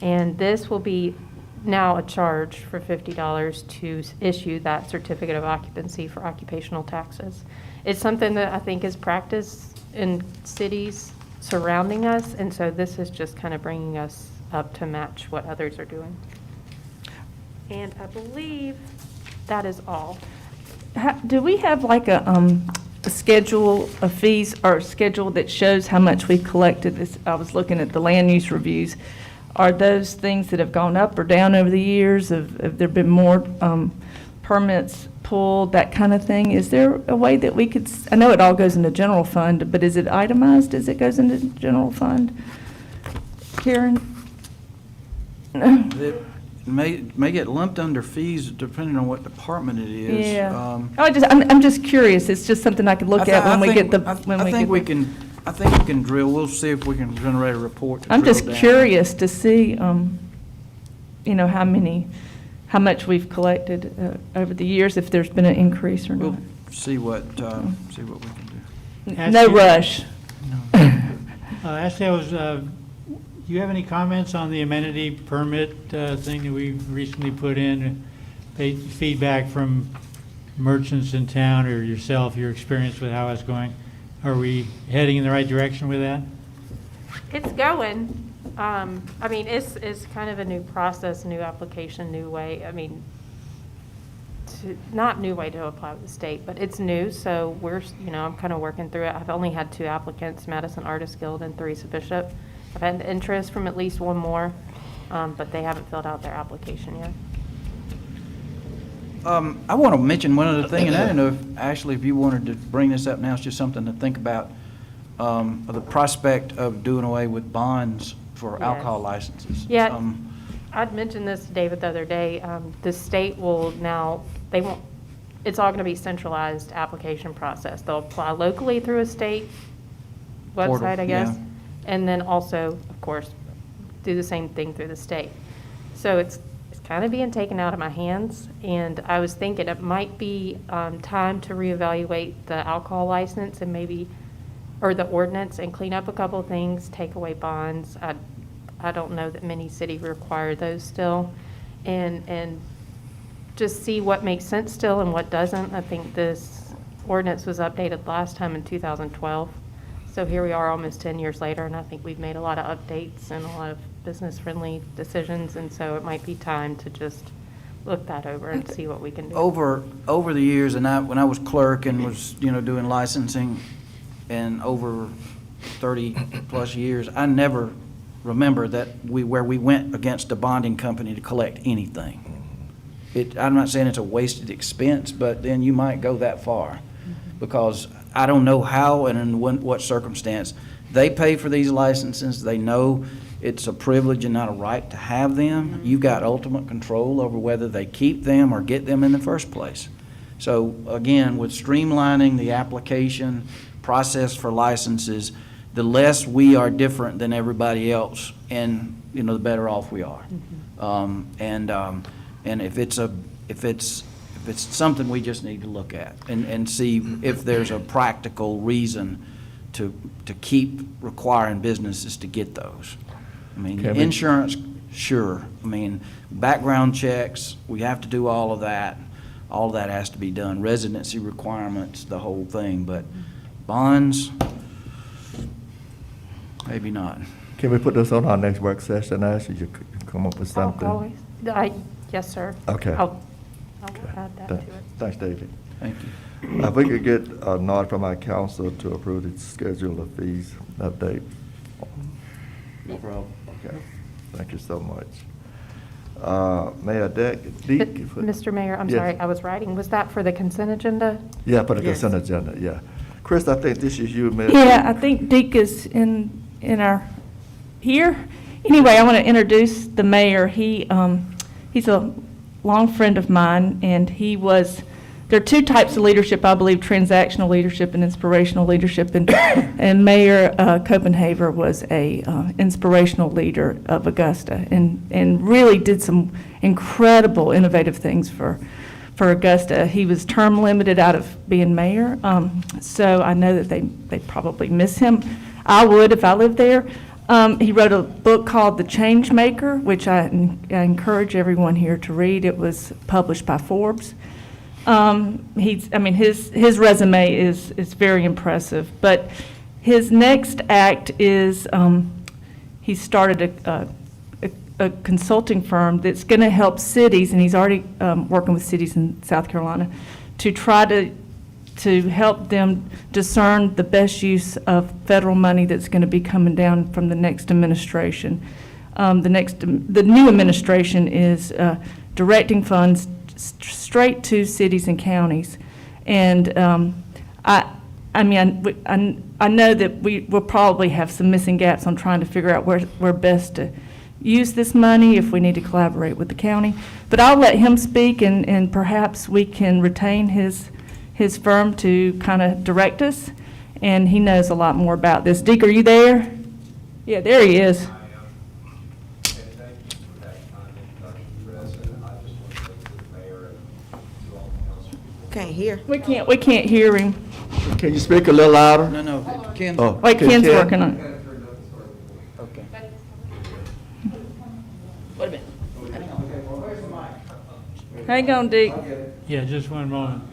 And this will be now a charge for $50 to issue that certificate of occupancy for occupational taxes. It's something that I think is practiced in cities surrounding us, and so this is just kind of bringing us up to match what others are doing. And I believe that is all. Do we have like a schedule of fees or a schedule that shows how much we've collected? I was looking at the land use reviews. Are those things that have gone up or down over the years? Have there been more permits pulled, that kind of thing? Is there a way that we could, I know it all goes into general fund, but is it itemized as it goes into general fund? Karen? It may get lumped under fees depending on what department it is. Yeah. I'm just curious. It's just something I could look at when we get the. I think we can drill. We'll see if we can generate a report to I'm drill just down. curious to see, how much we've collected over the years, if there's been an increase or We'll not. see what we can do. No rush. Ashley, do you have any comments on the amenity permit thing that we recently put in? Feedback from merchants in town or yourself, your experience with how it's going? Are we heading in the right direction with that? It's going. I mean, it's kind of a new process, new application, new way. I mean, not new way to apply with the state, but it's new, so I'm kind of working through it. I've only had 2 applicants, Madison Artists Guild and Theresa Bishop. I've had interest from at least one more, but they haven't filled out their application yet. I want to mention one other thing, and I don't know if, Ashley, if you wanted to bring this up now, it's just something to think about, the prospect of doing away with bonds for Yes. alcohol licenses. Yeah, I'd mentioned this to David the other day. The state will now, it's all going to be centralized application process. They'll apply locally through a state Portal, website, I guess, yeah. and then also, of course, do the same thing through the state. So it's kind of being taken out of my hands, and I was thinking it might be time to reevaluate the alcohol license and or the ordinance, and clean up a couple of things, take away bonds. I don't know that many cities require those still, and just see what makes sense still and what doesn't. I think this ordinance was updated last time in 2012. So here we are almost 10 years later, and I think we've made a lot of updates and a lot of business-friendly decisions, and so it might be time to just look that over and see what we can do. Over the years, and when I was clerk and was, doing licensing, and over 30-plus years, I never remember that where we went against a bonding company to collect anything. I'm not saying it's a wasted expense, but then you might go that far, because I don't know how and in what circumstance. They pay for these licenses, they know it's a privilege and not a right to have them. You've got ultimate control over whether they keep them or get them in the first place. So again, with streamlining the application process for licenses, the less we are different than everybody else, and, the better off we are. And if it's something we just need to look at and see if there's a practical reason to keep requiring businesses to get those. I mean, Can we- insurance, sure. I mean, background checks, we have to do all of that. All of that has to be done. Residency requirements, the whole thing, but bonds, maybe not. Can we put this on our next work session, Ashley? You could come up with something? Always. Yes, sir. Okay. I'll Okay. add that to it. Thanks, David. Thank you. If we could get a nod from our council to approve the schedule of fees update. No problem. Okay, thank you so much. Mayor Deck. Mr. Mayor, I'm Yes. sorry, I was writing. Was that for the consent agenda? Yeah, for the Yes. consent agenda, yeah. Chris, I think this is you, Mayor. Yeah, I think Deke is in here. Anyway, I want to introduce the mayor. He's a long friend of mine, and there are two types of leadership, I believe, transactional leadership and inspirational leadership. And Mayor Copenhaver was a inspirational leader of Augusta and really did some incredible innovative things for Augusta. He was term limited out of being mayor, so I know that they probably miss him. I would if I lived there. He wrote a book called The Change Maker, which I encourage everyone here to read. It was published by Forbes. His resume is very impressive, but his next act is he started a consulting firm that's going to help cities, and he's already working with cities in South Carolina to try to help them discern the best use of federal money that's going to be coming down from the next administration. The new administration is directing funds straight to cities and counties, and I know that we will probably have some missing gaps on trying to figure out where best to use this money, if we need to collaborate with the county. But I'll let him speak, and perhaps we can retain his firm to kind of direct us, and he knows a lot more about this. Deke, are you there? Yeah, there he is. Can't hear. We can't hear him. Can you speak a little louder? No, Ken. Oh, Wait, Ken's Ken? working on it. Okay. Wait a minute. Hang on, Deke. Yeah, just one moment.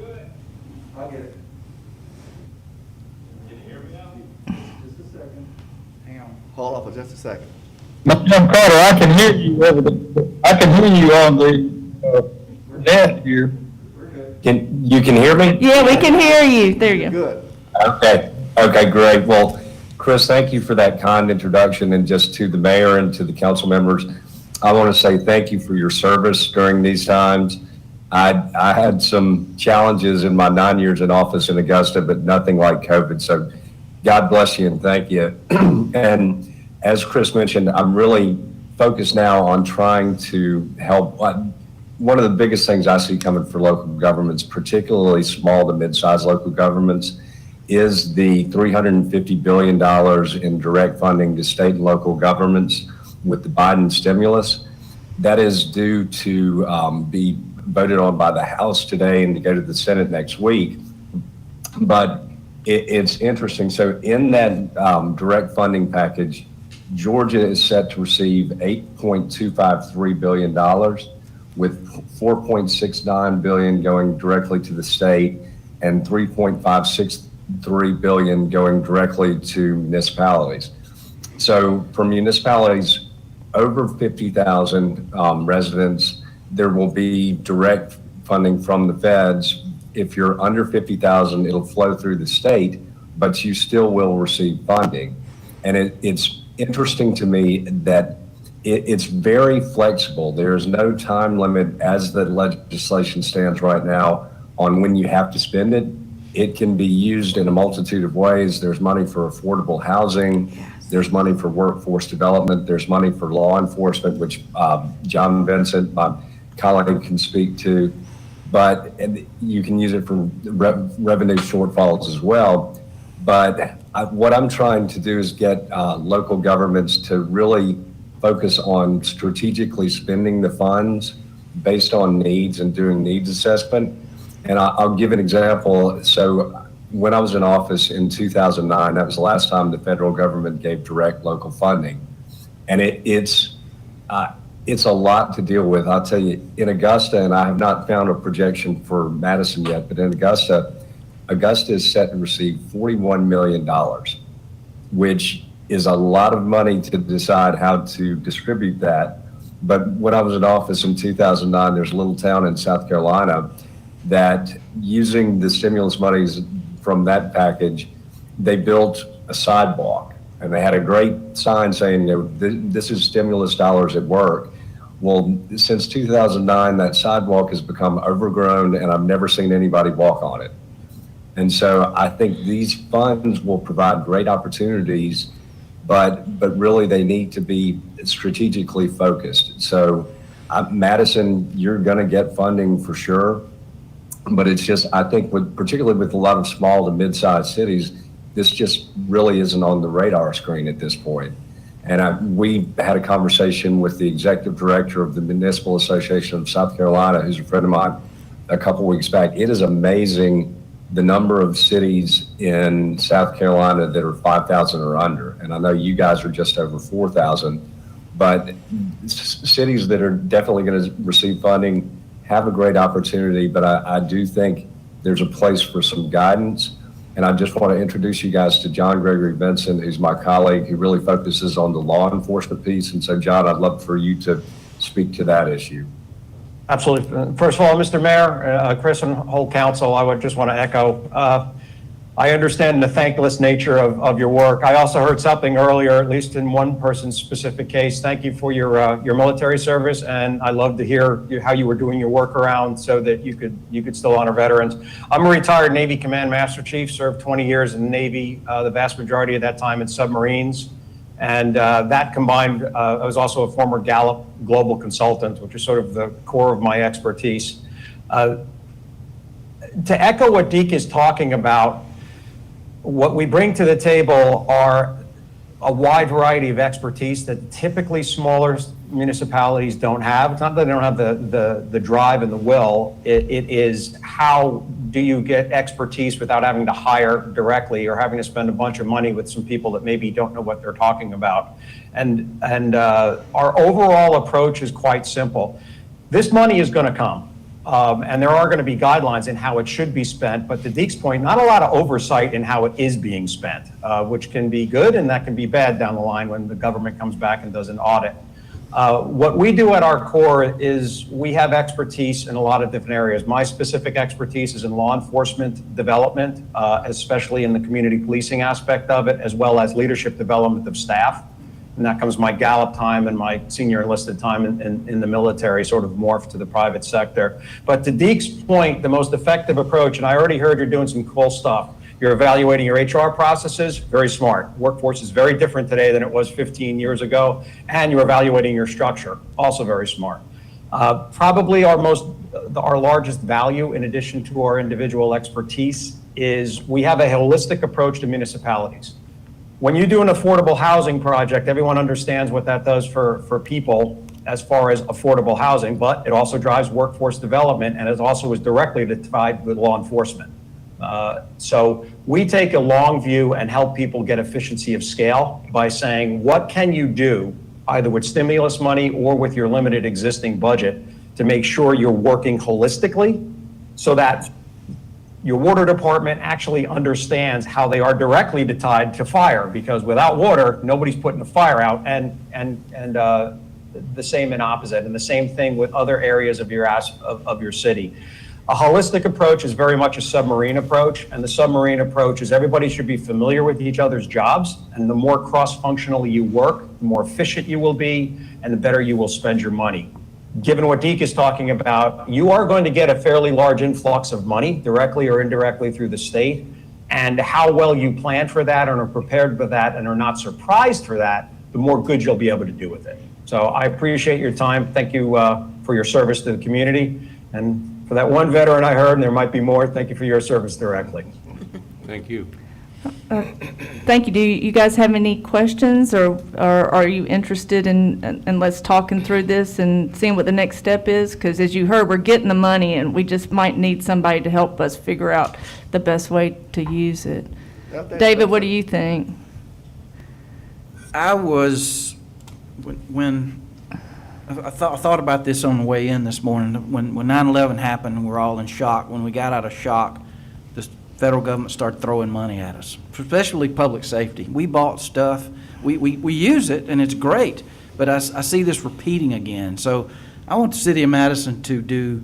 Hang on. Hold on for just a second. Jim Carter, I can hear you on the net here. You can hear me? Yeah, we can hear you. There you go. Good. Okay, great. Well, Chris, thank you for that kind introduction, and just to the mayor and to the council members, I want to say thank you for your service during these times. I had some challenges in my 9 years in office in Augusta, but nothing like COVID. So God bless you and thank you. And as Chris mentioned, I'm really focused now on trying to help. One of the biggest things I see coming for local governments, particularly small to mid-sized local governments, is the $350 billion in direct funding to state and local governments with the Biden stimulus. That is due to be voted on by the House today and to go to the Senate next week. But it's interesting. So in that direct funding package, Georgia is set to receive $8.253 billion, with $4.69 billion going directly to the state and $3.563 billion going directly to municipalities. So for municipalities over 50,000 residents, there will be direct funding from the feds. If you're under 50,000, it'll flow through the state, but you still will receive funding. And it's interesting to me that it's very flexible. There's no time limit as the legislation stands right now on when you have to spend it. It can be used in a multitude of ways. There's money for affordable housing. There's money for workforce development. There's money for law enforcement, which John Vincent, my colleague, can speak to. But you can use it for revenue shortfalls as well. But what I'm trying to do is get local governments to really focus on strategically spending the funds based on needs and doing needs assessment. And I'll give an example. So when I was in office in 2009, that was the last time the federal government gave direct local funding. And it's a lot to deal with. I'll tell you, in Augusta, and I have not found a projection for Madison yet, but in Augusta is set to receive $41 million, which is a lot of money to decide how to distribute that. But when I was in office in 2009, there's a little town in South Carolina that, using the stimulus monies from that package, they built a sidewalk. And they had a great sign saying, this is stimulus dollars at work. Well, since 2009, that sidewalk has become overgrown, and I've never seen anybody walk on it. And so I think these funds will provide great opportunities, but really they need to be strategically focused. So Madison, you're going to get funding for sure, but it's just, I think particularly with a lot of small to mid-sized cities, this just really isn't on the radar screen at this point. And we had a conversation with the executive director of the Municipal Association of South Carolina, who's a friend of mine, a couple weeks back. It is amazing the number of cities in South Carolina that are 5,000 or under. And I know you guys are just over 4,000, but cities that are definitely going to receive funding have a great opportunity. But I do think there's a place for some guidance. And I just want to introduce you guys to John Gregory Benson, who's my colleague, who really focuses on the law enforcement piece. And so, John, I'd love for you to speak to that issue. Absolutely. First of all, Mr. Mayor, Chris, and whole council, I would just want to echo, I understand the thankless nature of your work. I also heard something earlier, at least in one person's specific case. Thank you for your military service, and I love to hear how you were doing your work around so that you could still honor veterans. I'm a retired Navy Command Master Chief, served 20 years in the Navy, the vast majority of that time in submarines. And that combined, I was also a former Gallup Global Consultant, which is sort of the core of my expertise. To echo what Deke is talking about, what we bring to the table are a wide variety of expertise that typically smaller municipalities don't have. It's not that they don't have the drive and the will. It is how do you get expertise without having to hire directly or having to spend a bunch of money with some people that maybe don't know what they're talking about. And our overall approach is quite simple. This money is going to come. And there are going to be guidelines in how it should be spent, but to Deke's point, not a lot of oversight in how it is being spent, which can be good and that can be bad down the line when the government comes back and does an audit. What we do at our core is we have expertise in a lot of different areas. My specific expertise is in law enforcement development, especially in the community policing aspect of it, as well as leadership development of staff. And that comes my Gallup time and my senior enlisted time in the military sort of morphed to the private sector. But to Deke's point, the most effective approach, and I already heard you're doing some cool stuff. You're evaluating your HR processes, very smart. Workforce is very different today than it was 15 years ago. And you're evaluating your structure, also very smart. Probably our largest value, in addition to our individual expertise, is we have a holistic approach to municipalities. When you do an affordable housing project, everyone understands what that does for people as far as affordable housing, but it also drives workforce development, and it also is directly tied with law enforcement. So we take a long view and help people get efficiency of scale by saying, what can you do, either with stimulus money or with your limited existing budget, to make sure you're working holistically so that your water department actually understands how they are directly tied to fire, because without water, nobody's putting the fire out, and the same and opposite, and the same thing with other areas of your city. A holistic approach is very much a submarine approach, and the submarine approach is everybody should be familiar with each other's jobs, and the more cross-functionally you work, the more efficient you will be, and the better you will spend your money. Given what Deke is talking about, you are going to get a fairly large influx of money, directly or indirectly through the state, and how well you plan for that and are prepared for that and are not surprised for that, the more good you'll be able to do with it. So I appreciate your time. Thank you for your service to the community. And for that one veteran I heard, and there might be more, thank you for your service directly. Thank you. Thank you. Do you guys have any questions, or are you interested in let's talking through this and seeing what the next step is? Because as you heard, we're getting the money, and we just might need somebody to help us figure out the best way to use it. David, what do you think? I was, when I thought about this on the way in this morning. When 9/11 happened, we were all in shock. When we got out of shock, the federal government started throwing money at us, especially public safety. We bought stuff. We use it, and it's great, but I see this repeating again. So I want the city of Madison to do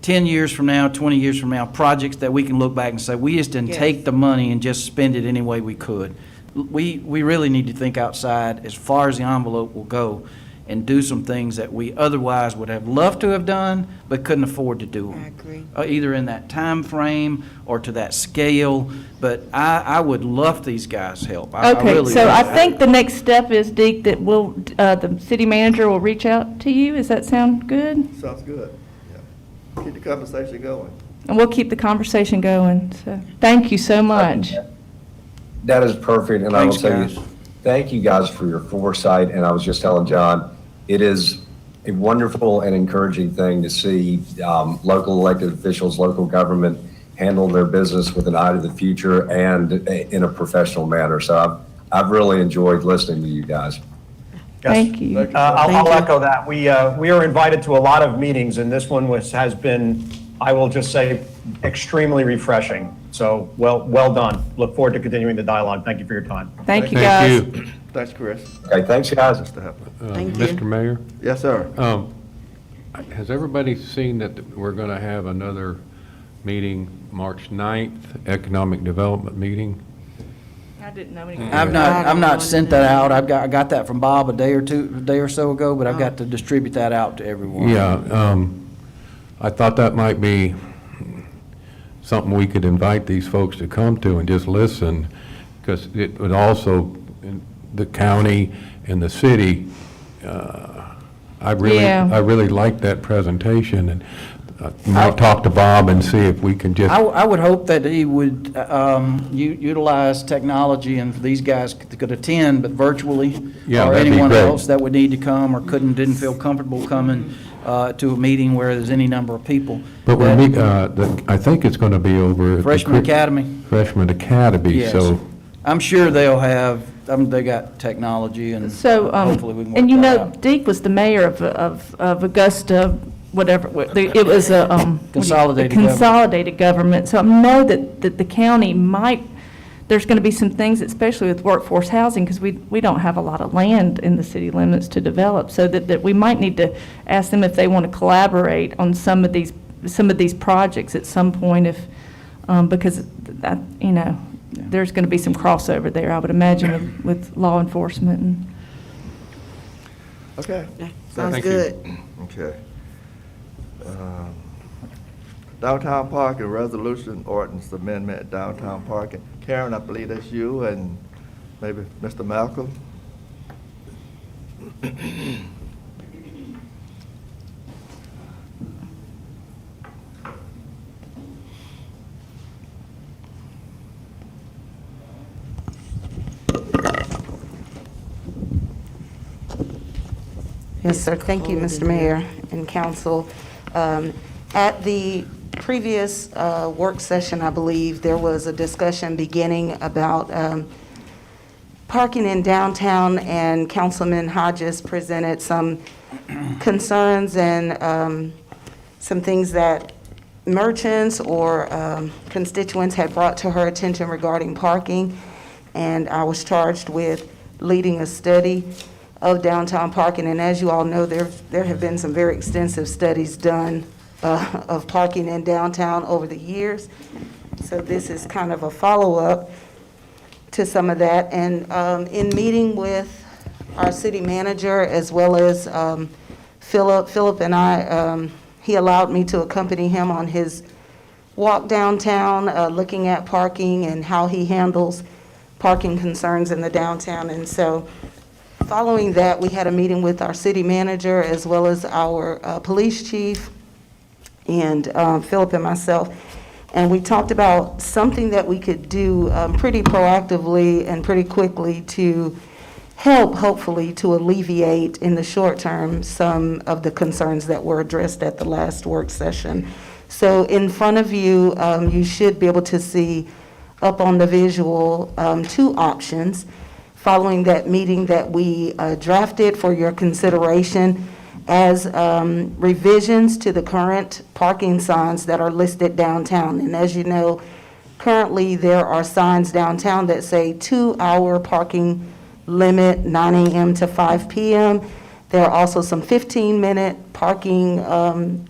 10 years from now, 20 years from now, projects that we can look back and say, we just didn't take the money and just spend it any way we could. We really need to think outside as far as the envelope will go and do some things that we otherwise would have loved to have done, but couldn't afford to do them. I agree. Either in that time frame or to that scale, but I would love these guys' help. I Okay, really so would. I think the next step is, Deke, that the city manager will reach out to you. Does that sound good? Sounds good. Yeah. Keep the conversation going. And we'll keep the conversation going. So, thank you so much. That is perfect, and I will Thanks, tell you, guys. thank you guys for your foresight, and I was just telling John, it is a wonderful and encouraging thing to see local elected officials, local government handle their business with an eye to the future and in a professional manner. So I've really enjoyed listening to you guys. Yes. Thank you. I'll echo that. We are invited to a lot of meetings, and this one has been, I will just say, extremely refreshing. So well done. Look forward to continuing the dialogue. Thank you for your time. Thank you, guys. Thank you. Thanks, Chris. Okay, thanks, guys. Mr. Hepburn. Thank you. Mr. Mayor? Yes, sir. Has everybody seen that we're going to have another meeting March 9th, economic development meeting? I didn't know anything. I've not sent that out. I got that from Bob a day or so ago, but I've got to distribute that out to everyone. Yeah, I thought that might be something we could invite these folks to come to and just listen, because it would also, the county and the city, I really liked that presentation, and might talk to Bob and see if we can just. I would hope that he would utilize technology and these guys could attend, but virtually. Yeah, or that'd be anyone great. else that would need to come or didn't feel comfortable coming to a meeting where there's any number of people. But we're I think it's going to be over at the Freshman Academy. Freshman Academy, Yes. so. I'm sure they'll have, they got technology and So, hopefully we can work and you that know, out. Deke was the mayor of Augusta, whatever, it was a, Consolidated government. consolidated government. So I know that the county might, there's going to be some things, especially with workforce housing, because we don't have a lot of land in the city limits to develop, so that we might need to ask them if they want to collaborate on some of these projects at some point, if, because that, there's going to be some crossover there, I would imagine, with law enforcement and. Okay. Sounds Thank you. good. Okay. Downtown parking resolution ordinance amendment, downtown parking. Karen, I believe that's you, and maybe Mr. Malcolm. Yes, sir. Thank you, Mr. Mayor and council. At the previous work session, I believe, there was a discussion beginning about parking in downtown, and Councilman Hodges presented some concerns and some things that merchants or constituents had brought to her attention regarding parking, and I was charged with leading a study of downtown parking. And as you all know, there have been some very extensive studies done of parking in downtown over the years. So this is kind of a follow-up to some of that. And in meeting with our city manager as well as Philip and I, he allowed me to accompany him on his walk downtown, looking at parking and how he handles parking concerns in the downtown. And so following that, we had a meeting with our city manager as well as our police chief and Philip and myself. And we talked about something that we could do pretty proactively and pretty quickly to help, hopefully, to alleviate in the short term some of the concerns that were addressed at the last work session. So in front of you, you should be able to see up on the visual 2 options following that meeting that we drafted for your consideration as revisions to the current parking signs that are listed downtown. And as you know, currently there are signs downtown that say 2-hour parking limit, 9 a.m. to 5 p.m. There are also some 15-minute parking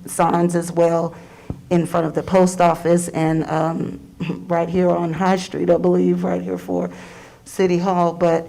signs as well in front of the post office and right here on High Street, I believe, right here for City Hall. But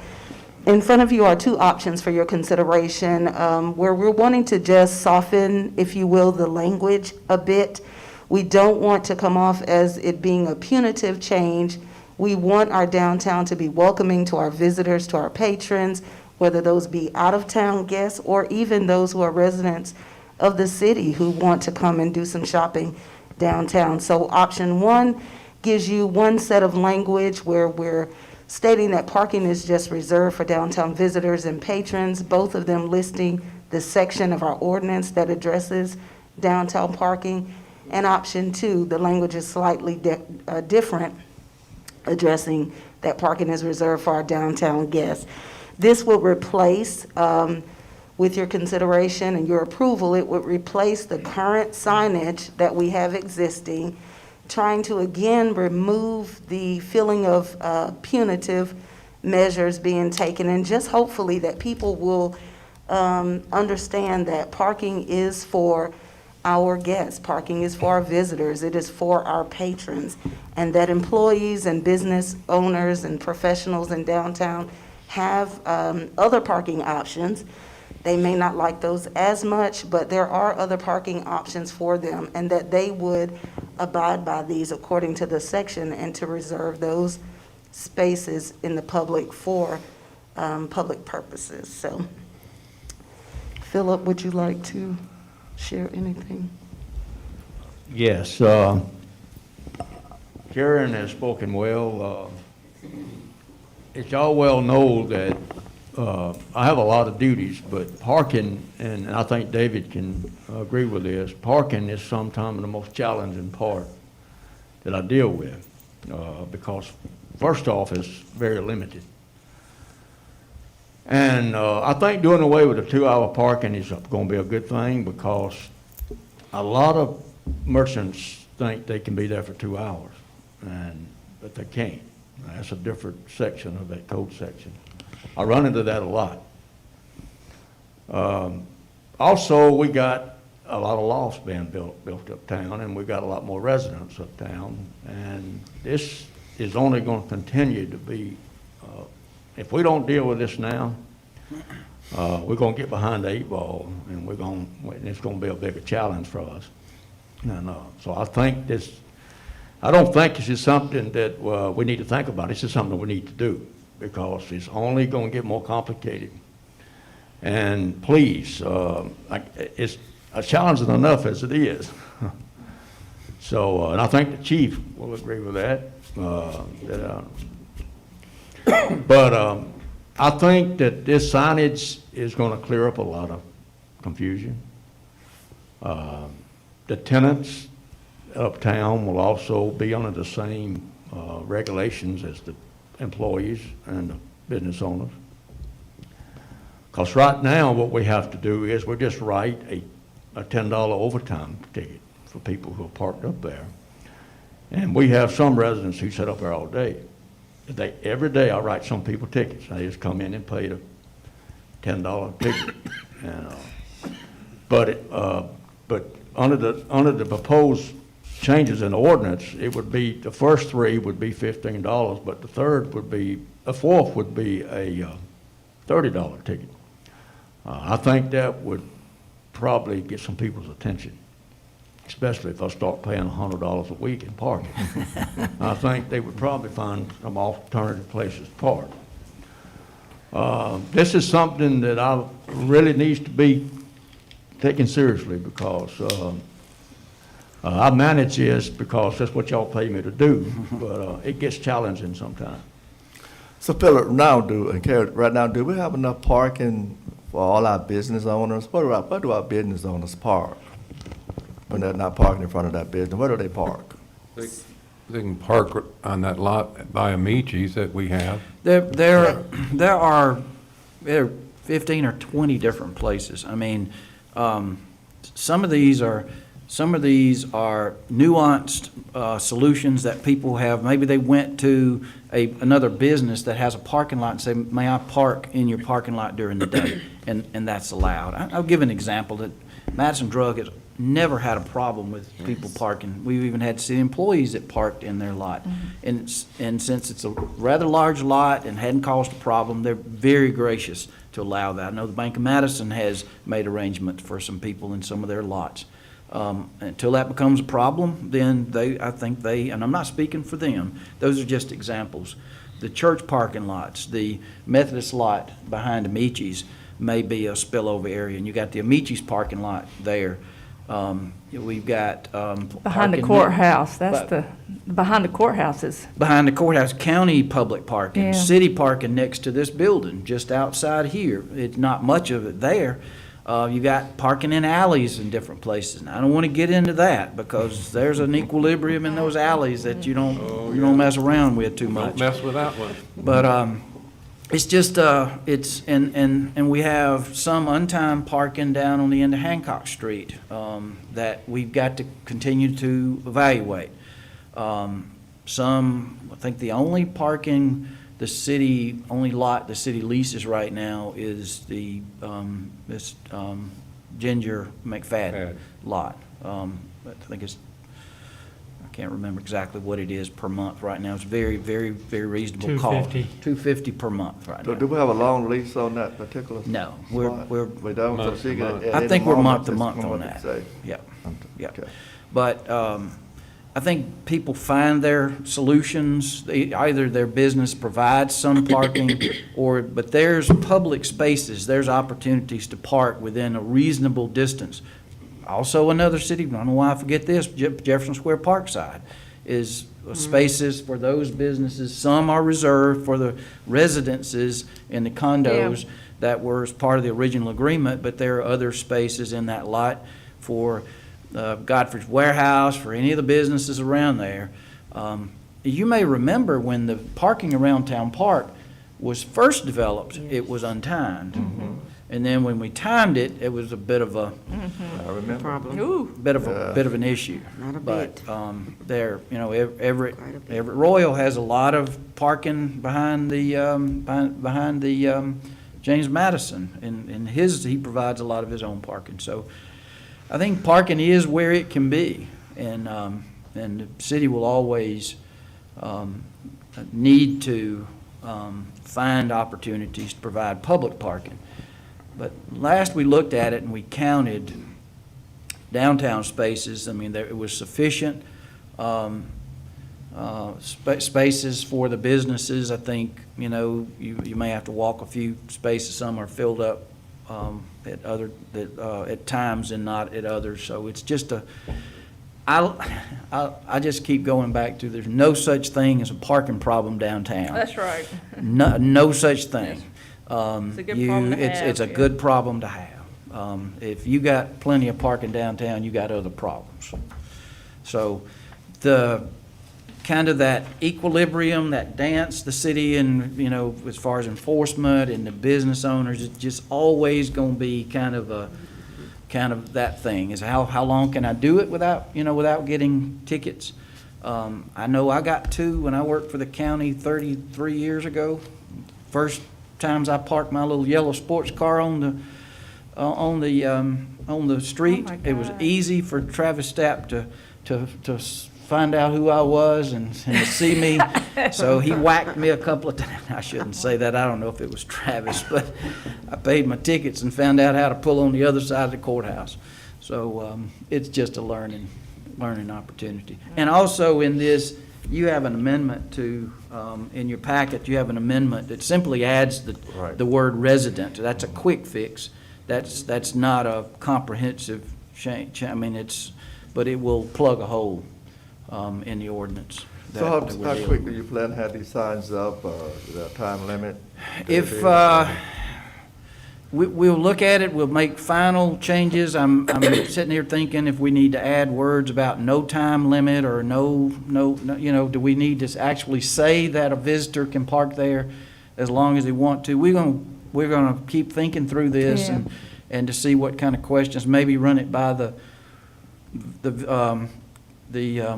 in front of you are 2 options for your consideration where we're wanting to just soften, if you will, the language a bit. We don't want to come off as it being a punitive change. We want our downtown to be welcoming to our visitors, to our patrons, whether those be out-of-town guests or even those who are residents of the city who want to come and do some shopping downtown. So option 1 gives you one set of language where we're stating that parking is just reserved for downtown visitors and patrons, both of them listing the section of our ordinance that addresses downtown parking. And option 2, the language is slightly different, addressing that parking is reserved for our downtown guests. This would replace, with your consideration and your approval, it would replace the current signage that we have existing, trying to again remove the feeling of punitive measures being taken, and just hopefully that people will understand that parking is for our guests, parking is for our visitors, it is for our patrons, and that employees and business owners and professionals in downtown have other parking options. They may not like those as much, but there are other parking options for them, and that they would abide by these according to the section and to reserve those spaces in the public for public purposes. So, Philip, would you like to share anything? Yes. Karen has spoken well. It's all well known that I have a lot of duties, but parking, and I think David can agree with this, parking is sometimes the most challenging part that I deal with because first off, it's very limited. And I think doing away with the 2-hour parking is going to be a good thing because a lot of merchants think they can be there for 2 hours, but they can't. That's a different section of that code section. I run into that a lot. Also, we got a lot of lofts being built uptown, and we got a lot more residents uptown, and this is only going to continue to be, if we don't deal with this now, we're going to get behind the 8 ball, and it's going to be a bigger challenge for us. And so I think I don't think this is something that we need to think about. This is something we need to do because it's only going to get more complicated. And please, it's challenging enough as it is. So, and I think the chief will agree with that. But I think that this signage is going to clear up a lot of confusion. The tenants uptown will also be under the same regulations as the employees and the business owners. Because right now what we have to do is we just write a $10 overtime ticket for people who are parked up there. And we have some residents who sit up there all day. Every day I write some people tickets. They just come in and pay the $10 ticket. And, but under the proposed changes in the ordinance, it would be, the first three would be $15, but the fourth would be a $30 ticket. I think that would probably get some people's attention, especially if I start paying $100 a week in parking. I think they would probably find some alternative places to park. This is something that really needs to be taken seriously, because I manage this because that's what y'all pay me to do, but it gets challenging sometimes. So Philip, right now, do we have enough parking for all our business owners? Where do our business owners park when they're not parking in front of that business? Where do they park? They can park on that lot by Amici's that we have. There are 15 or 20 different places. I mean, some of these are nuanced solutions that people have. Maybe they went to another business that has a parking lot and say, may I park in your parking lot during the day? And that's allowed. I'll give an example that Madison Drug has never had a problem with people parking. We've even had city employees that parked in their lot. And since it's a rather large lot and hadn't caused a problem, they're very gracious to allow that. I know the Bank of Madison has made arrangements for some people in some of their lots. Until that becomes a problem, then I think and I'm not speaking for them, those are just examples. The church parking lots, the Methodist lot behind Amici's may be a spillover area, and you got the Amici's parking lot there. We've got Behind the courthouse, behind the courthouse is. Behind the courthouse, county public parking, Yeah. city parking next to this building, just outside here. It's not much of it there. You got parking in alleys in different places. And I don't want to get into that, because there's an equilibrium in those alleys that you don't mess around with too much. Don't mess with that one. But it's just and we have some untimed parking down on the end of Hancock Street that we've got to continue to evaluate. I think the only parking lot the city leases right now is the this Ginger McFadden lot. I think I can't remember exactly what it is per month right now. It's very, very, very reasonable cost. $250 per month right now. Do we have a long lease on that particular? No, spot? We don't. So she can at I any think we're month moment to just month come on up and that. say, Yeah. Okay. But I think people find their solutions. Either their business provides some parking, but there's public spaces, there's opportunities to park within a reasonable distance. Also, another city, I don't know why I forget this, Jefferson Square Parkside is spaces for those businesses. Some are reserved for the residences in the condos that were as part of the original agreement, but there are other spaces in that lot for Godfrey's Warehouse, for any of the businesses around there. You may remember when the parking around Town Park was first developed, it was untimed. And then when we timed it, it was a bit of a I remember. bit of an issue. Not a But bit. there, Everett Royal has a lot of parking behind the James Madison, and he provides a lot of his own parking. So I think parking is where it can be, and the city will always need to find opportunities to provide public parking. But last we looked at it and we counted downtown spaces, I mean, it was sufficient spaces for the businesses. I think, you may have to walk a few spaces. Some are filled up at times and not at others. So it's just I just keep going back to, there's no such thing as a parking problem downtown. That's right. No such thing. It's a good problem to have, It's a yeah. good problem to have. If you got plenty of parking downtown, you got other problems. So the kind of that equilibrium, that dance, the city and, as far as enforcement and the business owners, it's just always going to be kind of kind of that thing, is how long can I do it without, without getting tickets? I know I got 2 when I worked for the county 33 years ago. First times I parked my little yellow sports car on the street. Oh, my It was God. easy for Travis Stapp to find out who I was and to see me. So he whacked me a couple of times. I shouldn't say that. I don't know if it was Travis, but I paid my tickets and found out how to pull on the other side of the courthouse. So it's just a learning opportunity. And also in this, you have an amendment to, in your packet, you have an amendment that simply adds the word resident. That's a quick fix. That's not a comprehensive change. I mean, but it will plug a hole in the ordinance. So how that we're how dealing quick do with. you plan to have these signs up, the time limit? If, we'll look at it, we'll make final changes. I'm sitting here thinking if we need to add words about no time limit or no, do we need to actually say that a visitor can park there as long as they want to? We're gonna keep thinking through this Yeah. and to see what kind of questions, maybe run it by the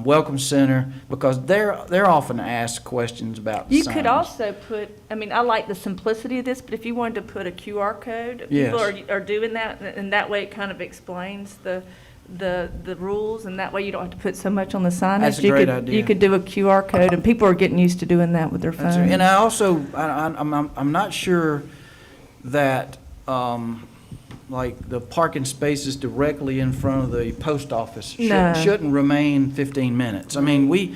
Welcome Center, because they're often asked questions about You signs. could also put, I mean, I like the simplicity of this, but if you wanted to put a QR code, Yes. people are doing that, and that way it kind of explains the rules, and that way you don't have to put so much on the signage. That's a great idea. You could do a QR code, and people are getting used to doing that with their That's phones. right. And I also, I'm not sure that, like, the parking spaces directly in front of the post office No. shouldn't remain 15 minutes. I mean,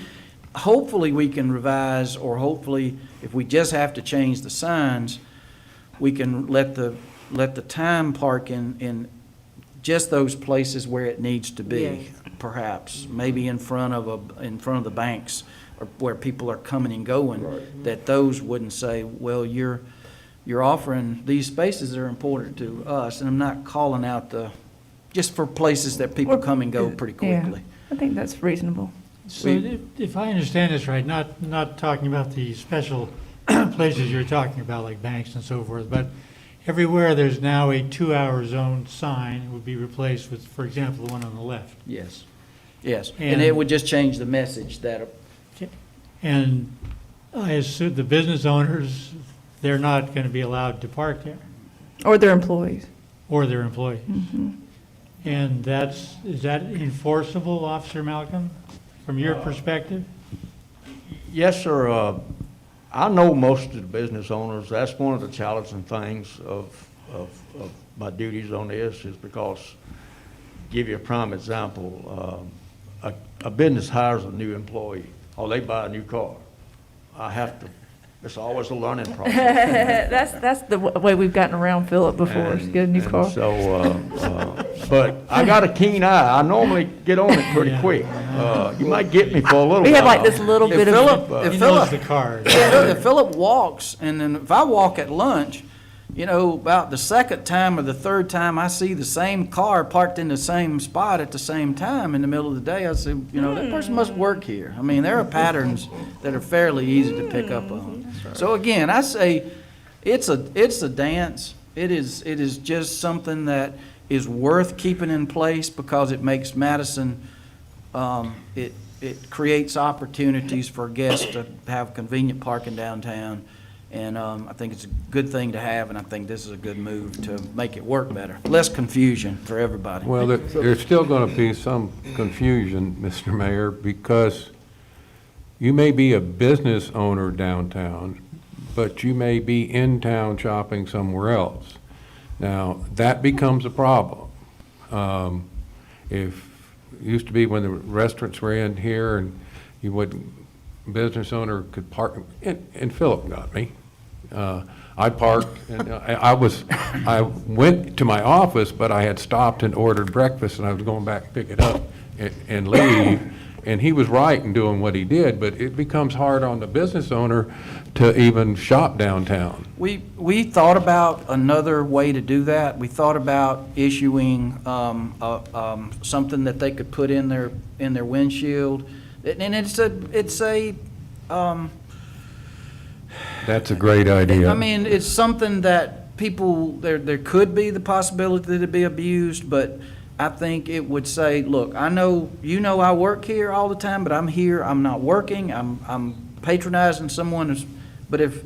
hopefully we can revise, or hopefully, if we just have to change the signs, we can let the time park in just those places where it needs to be, Yes. perhaps, maybe in front of the banks, or where people are coming and going, that those wouldn't say, well, you're offering, these spaces are important to us, and I'm not calling out just for places that people come and go pretty Yeah. quickly. I think that's reasonable. So if I understand this right, not talking about the special places you're talking about, like banks and so forth, but everywhere there's now a 2-hour zone sign would be replaced with, for example, the one on the left. Yes, yes, And- and it would just change the message that, And I assume the business owners, they're not going to be allowed to park there, Or their employees. or their employees. Mm-hmm. And is that enforceable, Officer Malcolm, from your perspective? Yes, sir. I know most of the business owners. That's one of the challenging things of my duties on this, is because, give you a prime example, a business hires a new employee, or they buy a new car. It's always a learning process. That's the way we've gotten around Philip before, is get a new And car. so, but I got a keen eye. I normally get on it pretty Yeah. quick. You might get me for a little while. We have like this little if bit Philip, of, if He knows Philip, the cars. if Philip walks, and then if I walk at lunch, about the second time or the third time I see the same car parked in the same spot at the same time in the middle of the day, I say, that person must work here. I mean, there are patterns that are fairly easy to pick up on. So again, I say, it's a dance. It is just something that is worth keeping in place, because it makes Madison, it creates opportunities for guests to have convenient parking downtown. And I think it's a good thing to have, and I think this is a good move to make it work better. Less confusion for everybody. Well, there's still going to be some confusion, Mr. Mayor, because you may be a business owner downtown, but you may be in town shopping somewhere else. Now, that becomes a problem. It used to be when the restaurants were in here, and you wouldn't, business owner could park, and Philip got me. I parked, and I went to my office, but I had stopped and ordered breakfast, and I was going back to pick it up and leave. And he was right in doing what he did, but it becomes hard on the business owner to even shop downtown. We thought about another way to do that. We thought about issuing something that they could put in their windshield. And it's a That's a great idea. I mean, it's something that people, there could be the possibility that it'd be abused, but I think it would say, look, I know, you know I work here all the time, but I'm here, I'm not working, I'm patronizing someone, but if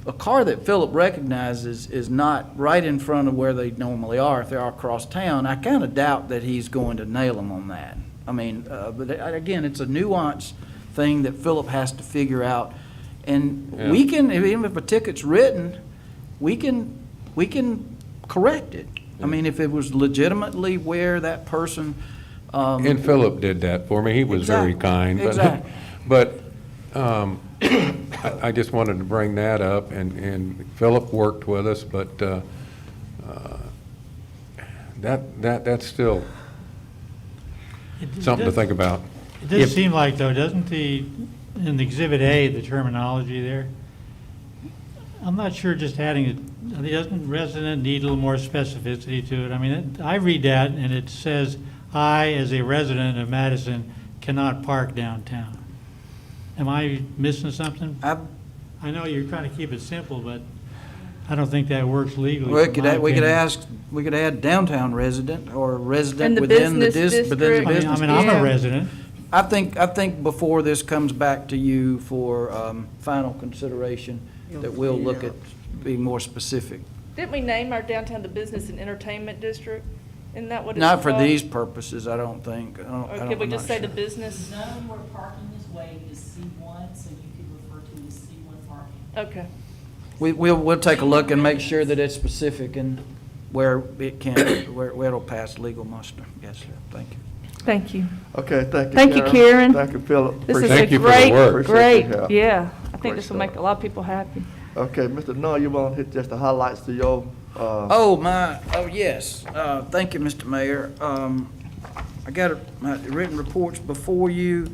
a car that Philip recognizes is not right in front of where they normally are, if they are across town, I kind of doubt that he's going to nail them on that. I mean, but again, it's a nuance thing that Philip has to figure out. And we can, even if a ticket's written, we can correct it. I mean, if it was legitimately where that person. And Philip did that for me. He was very kind. Exactly. But I just wanted to bring that up, and Philip worked with us, but that's still something to think about. It does seem like, though, doesn't in Exhibit A, the terminology there, I'm not sure just adding it, doesn't resident need a little more specificity to it? I mean, I read that, and it says, I, as a resident of Madison, cannot park downtown. Am I missing something? I know you're trying to keep it simple, but I don't think that works legally. We from could, my we could opinion. we could add downtown resident or resident And the within the business within the district. business. I mean, I'm a resident. I think before this comes back to you for final consideration, that we'll look at being more specific. Didn't we name our downtown the Business and Entertainment District? Isn't that what it's Not for called? these purposes, I don't think. Or could we just say the business? Zone where parking is waived is C1, so you could refer to it as C1 parking. Okay. We'll take a look and make sure that it's specific and where it can, where it'll pass legal muster. Yes, sir. Thank you. Thank you. Okay, thank you, Thank you, Karen. Thank you, Philip. This is Thank a you for the great, work. Appreciate your great, help. yeah. I think Great this will make stuff. a lot of people happy. Okay, Mr. Noah, you want to hit just the highlights to your, Yes. Thank you, Mr. Mayor. I got my written reports before you.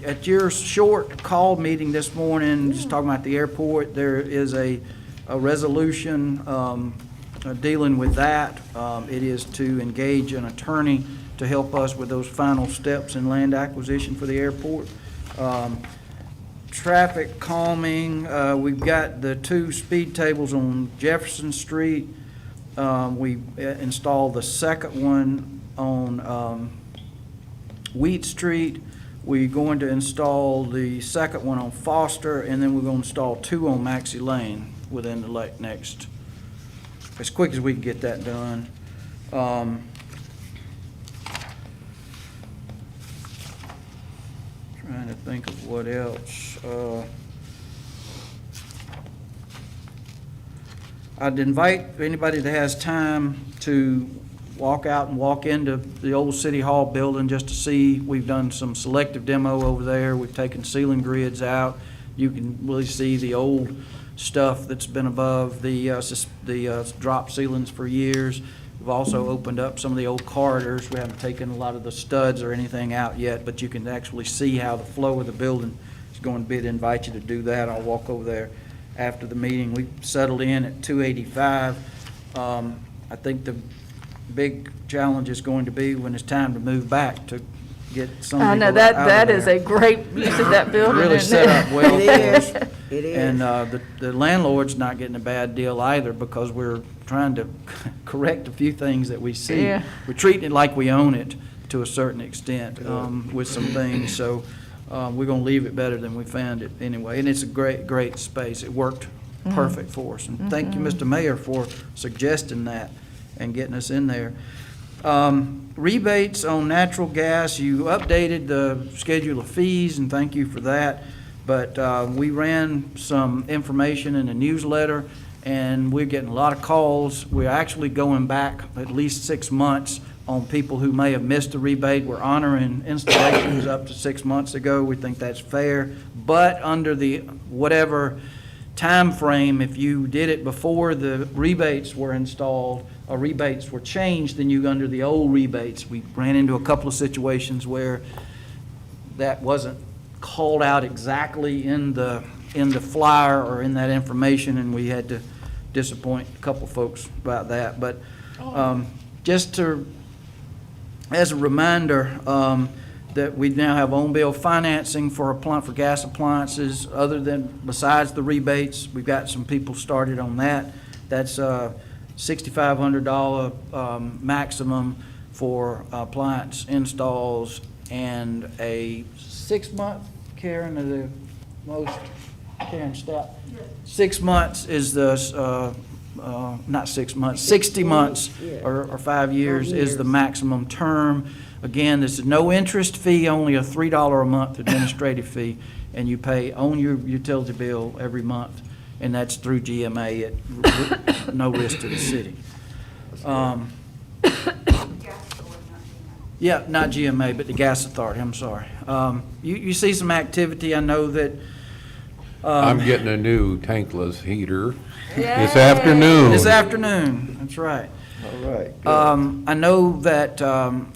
At your short call meeting this morning, just talking about the airport, there is a resolution dealing with that. It is to engage an attorney to help us with those final steps in land acquisition for the airport. Traffic calming, we've got the 2 speed tables on Jefferson Street. We installed the second one on Wheat Street. We're going to install the second one on Foster, and then we're going to install 2 on Maxey Lane within the next, as quick as we can get that done. Trying to think of what else. I'd invite anybody that has time to walk out and walk into the old City Hall building just to see. We've done some selective demo over there. We've taken ceiling grids out. You can really see the old stuff that's been above the drop ceilings for years. We've also opened up some of the old corridors. We haven't taken a lot of the studs or anything out yet, but you can actually see how the flow of the building is going to be. To invite you to do that. I'll walk over there after the meeting. We settled in at 285. I think the big challenge is going to be when it's time to move back to get some I know, people out of that is there. a great use of that building, Really isn't set it? up well It for us. is. It is. And the landlord's not getting a bad deal either, because we're trying to correct a few things that we see. Yeah. We're treating it like we own it to a certain extent with some things, so we're going to leave it better than we found it anyway. And it's a great, great space. It worked perfect for us. And thank you, Mr. Mayor, for suggesting that and getting us in there. Rebates on natural gas, you updated the schedule of fees, and thank you for that. But we ran some information in a newsletter, and we're getting a lot of calls. We're actually going back at least 6 months on people who may have missed a rebate. We're honoring installations up to 6 months ago. We think that's fair. But under the whatever time frame, if you did it before the rebates were installed, or rebates were changed, then you under the old rebates. We ran into a couple of situations where that wasn't called out exactly in the flyer or in that information, and we had to disappoint a couple folks about that. But just to, as a reminder, that we now have on-bill financing for gas appliances, besides the rebates. We've got some people started on that. That's $6,500 maximum for appliance installs, and a 6-month, Karen, are the most, Karen Stout? 6 months is the, not 6 months, 60 months or 5 years is the maximum term. Again, this is no interest fee, only a $3 a month administrative fee, and you pay on your utility bill every month, and that's through GMA at no risk to the city. Yeah, not GMA, but the Gas Authority, I'm sorry. You see some activity, I know that. I'm getting a new tankless heater this afternoon. This afternoon, that's right. All right. I know that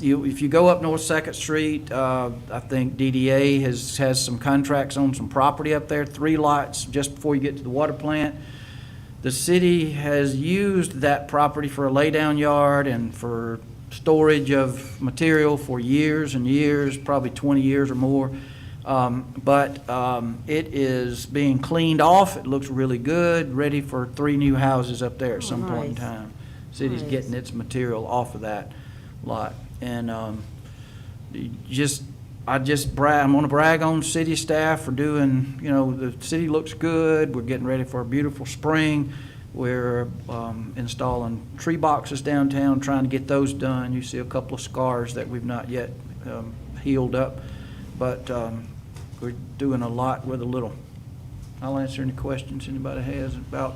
if you go up North Second Street, I think DDA has some contracts on some property up there, 3 lots just before you get to the water plant. The city has used that property for a laydown yard and for storage of material for years and years, probably 20 years or more. But it is being cleaned off. It looks really good, ready for 3 new houses up there at some point in time. City's getting its material off of that lot. And I'm going to brag on city staff for doing, the city looks good. We're getting ready for a beautiful spring. We're installing tree boxes downtown, trying to get those done. You see a couple of scars that we've not yet healed up. But we're doing a lot with a little. I'll answer any questions anybody has about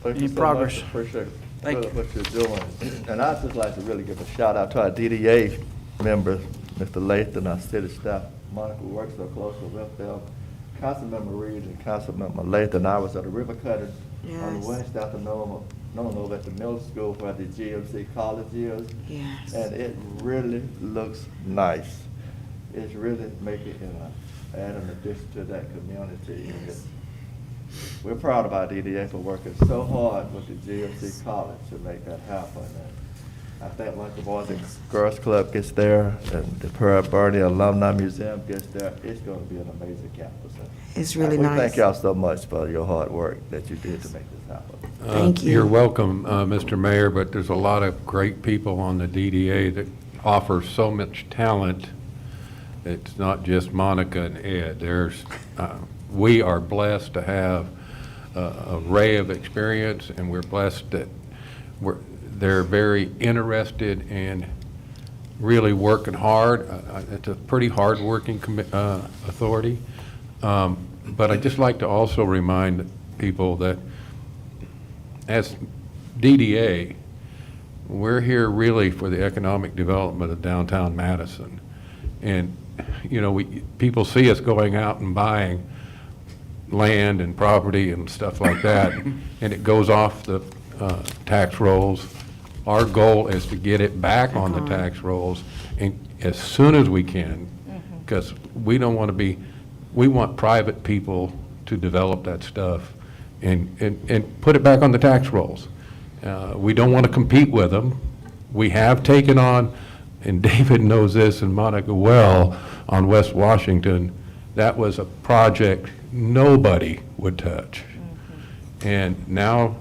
any progress. Appreciate Thank you. what you're doing. And I'd just like to really give a shout out to our DDA members, Mr. Lathan, our city staff, Monica, who works so closely with them, Councilmember Reed and Councilmember Lathan. I was at a river cutting on Wednesday afternoon over at the middle school where the GMC college is. Yes. And it really looks nice. It's really making add an addition to that community. Yes. We're proud of our DDA for working so hard with the GMC College to make that happen. And I think once the Boys and Girls Club gets there and the Pearl Bernie Alumni Museum gets there, it's going to be an amazing campus. It's really We nice. thank y'all so much for your hard work that you did to make this happen. Thank you. You're welcome, Mr. Mayor, but there's a lot of great people on the DDA that offer so much talent. It's not just Monica and Ed. We are blessed to have an array of experience, and we're blessed that they're very interested and really working hard. It's a pretty hard-working authority. But I'd just like to also remind people that as DDA, we're here really for the economic development of downtown Madison. And, people see us going out and buying land and property and stuff like that, and it goes off the tax rolls. Our goal is to get it back on the tax rolls and as soon as we can, because we don't want to be, we want private people to develop that stuff and put it back on the tax rolls. We don't want to compete with them. We have taken on, and David knows this and Monica well, on West Washington, that was a project nobody would touch. And now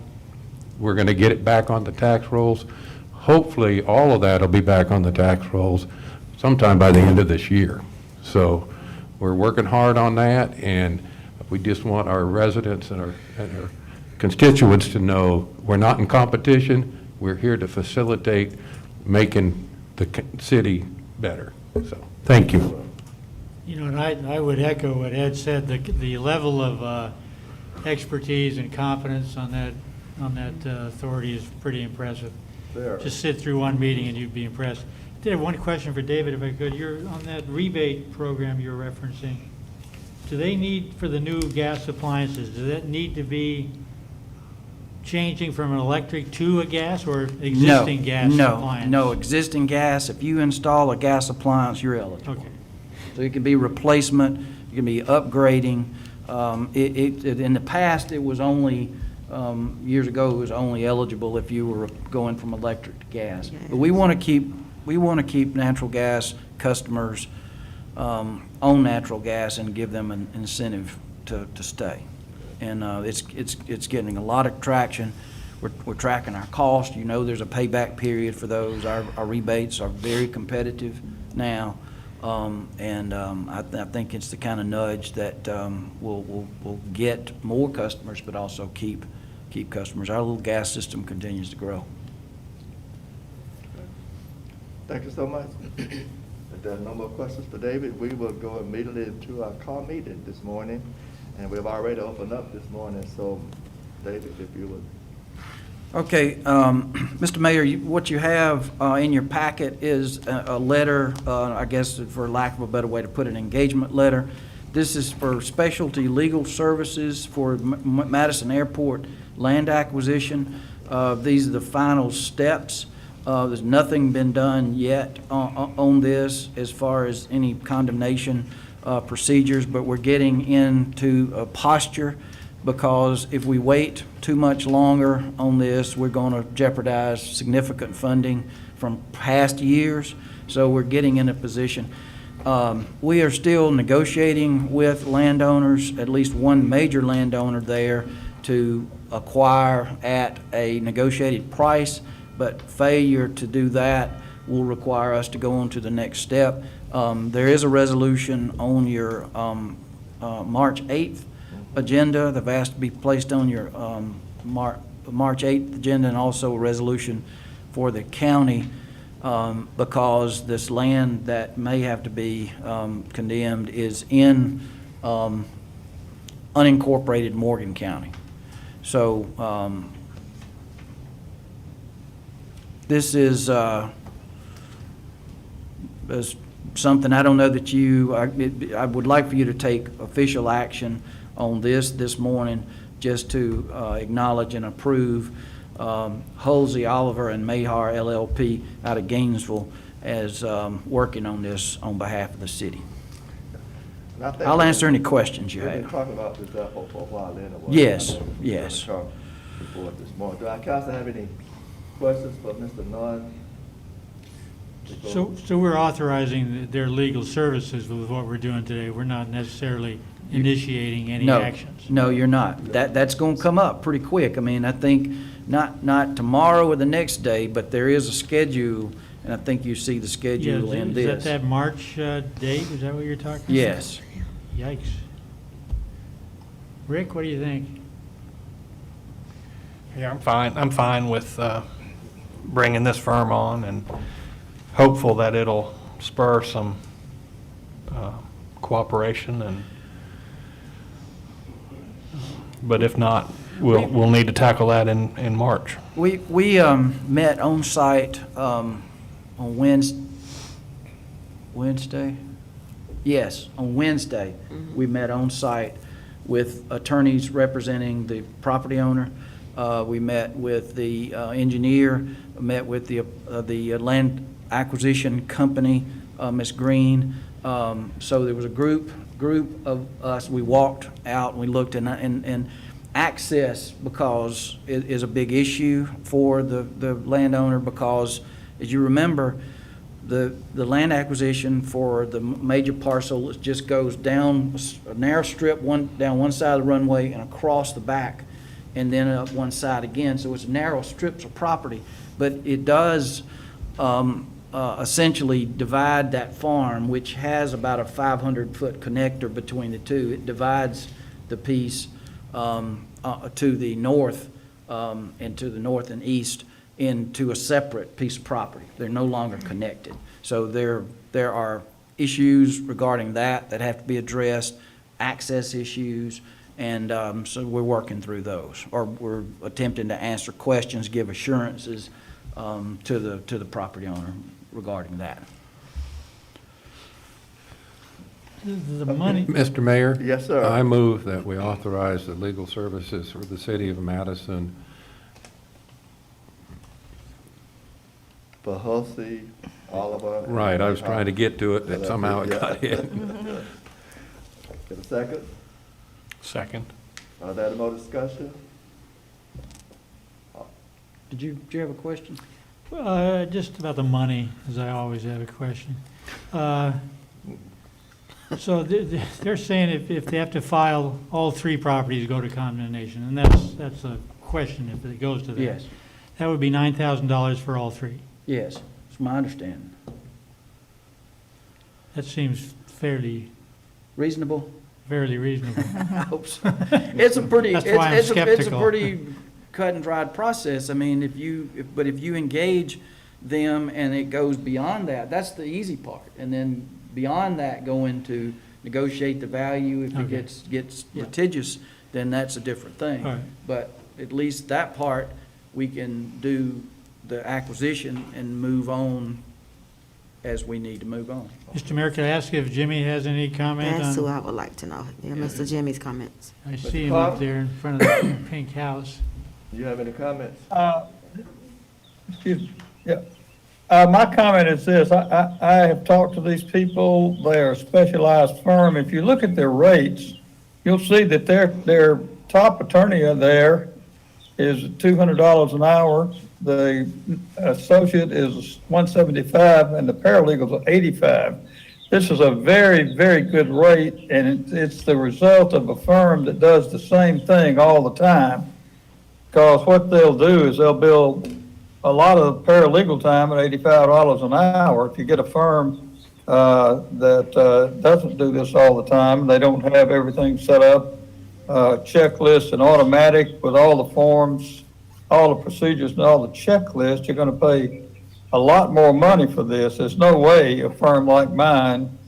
we're going to get it back on the tax rolls. Hopefully, all of that will be back on the tax rolls sometime by the end of this year. So we're working hard on that, and we just want our residents and our constituents to know we're not in competition. We're here to facilitate making the city better. So, thank you. And I would echo what Ed said, the level of expertise and competence on that authority is pretty impressive. There. Just sit through one meeting and you'd be impressed. I did have one question for David, if I could. You're on that rebate program you're referencing. Do they need, for the new gas appliances, does that need to be changing from an electric to a gas or existing gas appliance? No, existing gas. If you install a gas appliance, you're eligible. Okay. So it can be replacement, it can be upgrading. In the past, it was only, years ago, it was only eligible if you were going from electric to gas. But we want to keep natural gas customers on natural gas and give them an incentive to stay. And it's getting a lot of traction. We're tracking our cost. You know there's a payback period for those. Our rebates are very competitive now. I think it's the kind of nudge that will get more customers, but also keep customers. Our little gas system continues to grow. Thank you so much. If there are no more questions for David, we will go immediately into our call meeting this morning. And we've already opened up this morning, so David, if you would. Okay, Mr. Mayor, what you have in your packet is a letter, I guess for lack of a better way to put it, an engagement letter. This is for specialty legal services for Madison Airport land acquisition. These are the final steps. There's nothing been done yet on this as far as any condemnation procedures, but we're getting into a posture, because if we wait too much longer on this, we're going to jeopardize significant funding from past years. So we're getting in a position. We are still negotiating with landowners, at least one major landowner there, to acquire at a negotiated price, but failure to do that will require us to go on to the next step. There is a resolution on your March 8th agenda that has to be placed on your March 8th agenda, and also a resolution for the county because this land that may have to be condemned is in unincorporated Morgan County. So this is something I don't know that I would like for you to take official action on this morning, just to acknowledge and approve Halsey, Oliver, and Mahar LLP out of Gainesville as working on this on behalf of the city. And I think I'll answer any questions you We've been have. talking about this for a while anyway. Yes, I know yes. we're gonna talk before this morning. Do our council have any questions for Mr. Nunn? So we're authorizing their legal services with what we're doing today. We're not necessarily initiating any actions. No, you're not. That's going to come up pretty quick. I mean, I think not tomorrow or the next day, but there is a schedule, and I think you see the schedule in Is this. that March date? Is that what you're talking about? Yes. Yikes. Rick, what do you think? Yeah, I'm fine with bringing this firm on, and hopeful that it'll spur some cooperation, but if not, we'll need to tackle that in March. We met on site on Wednesday. Yes, on Wednesday, we met on site with attorneys representing the property owner. We met with the engineer, met with the land acquisition company, Ms. Green. So there was a group of us. We walked out and we looked, and access, because it is a big issue for the landowner, because as you remember, the land acquisition for the major parcel just goes down a narrow strip down one side of the runway and across the back, and then up one side again. So it's narrow strips of property, but it does essentially divide that farm, which has about a 500-foot connector between the two. It divides the piece to the north and to the north and east into a separate piece of property. They're no longer connected. So there are issues regarding that have to be addressed, access issues, and so we're working through those, or we're attempting to answer questions, give assurances to the property owner regarding that. The money, Mr. Mayor? Yes, sir. I move that we authorize the legal services for the city of Madison. For Halsey, Oliver. and Right, I was Mahar. trying to get to it, but somehow it Yeah. got in. Get a second? Second. Are there any more discussion? Did you have a question? just about the money, as I always have a question. So they're saying if they have to file, all three properties go to condemnation, and that's a question if it goes to that. Yes. That would be $9,000 for all three. Yes, it's my understanding. That seems fairly Reasonable? reasonable. I hope so. It's a pretty, That's why I'm it's a skeptical. pretty cut and dried process. I mean, if you engage them and it goes beyond that, that's the easy part. And then beyond that, go into negotiate the value. If it Okay. gets Yeah. litigious, then that's a different thing. All right. But at least that part, we can do the acquisition and move on as we need to move on. Mr. Mayor, could I ask if Jimmy has any comment That's who on? I would like to know. Yeah, Mr. Jimmy's comments. I see him up there in front of the pink house. Do you have any comments? Excuse me. Yeah. My comment is this, I have talked to these people, they are a specialized firm. If you look at their rates, you'll see that their top attorney there is $200 an hour. The associate is $175 and the paralegals are $85. This is a very, very good rate, and it's the result of a firm that does the same thing all the time. Because what they'll do is they'll bill a lot of paralegal time at $85 an hour. If you get a firm that doesn't do this all the time, they don't have everything set up, checklist and automatic with all the forms, all the procedures and all the checklists, you're going to pay a lot more money for this. There's no way a firm like mine,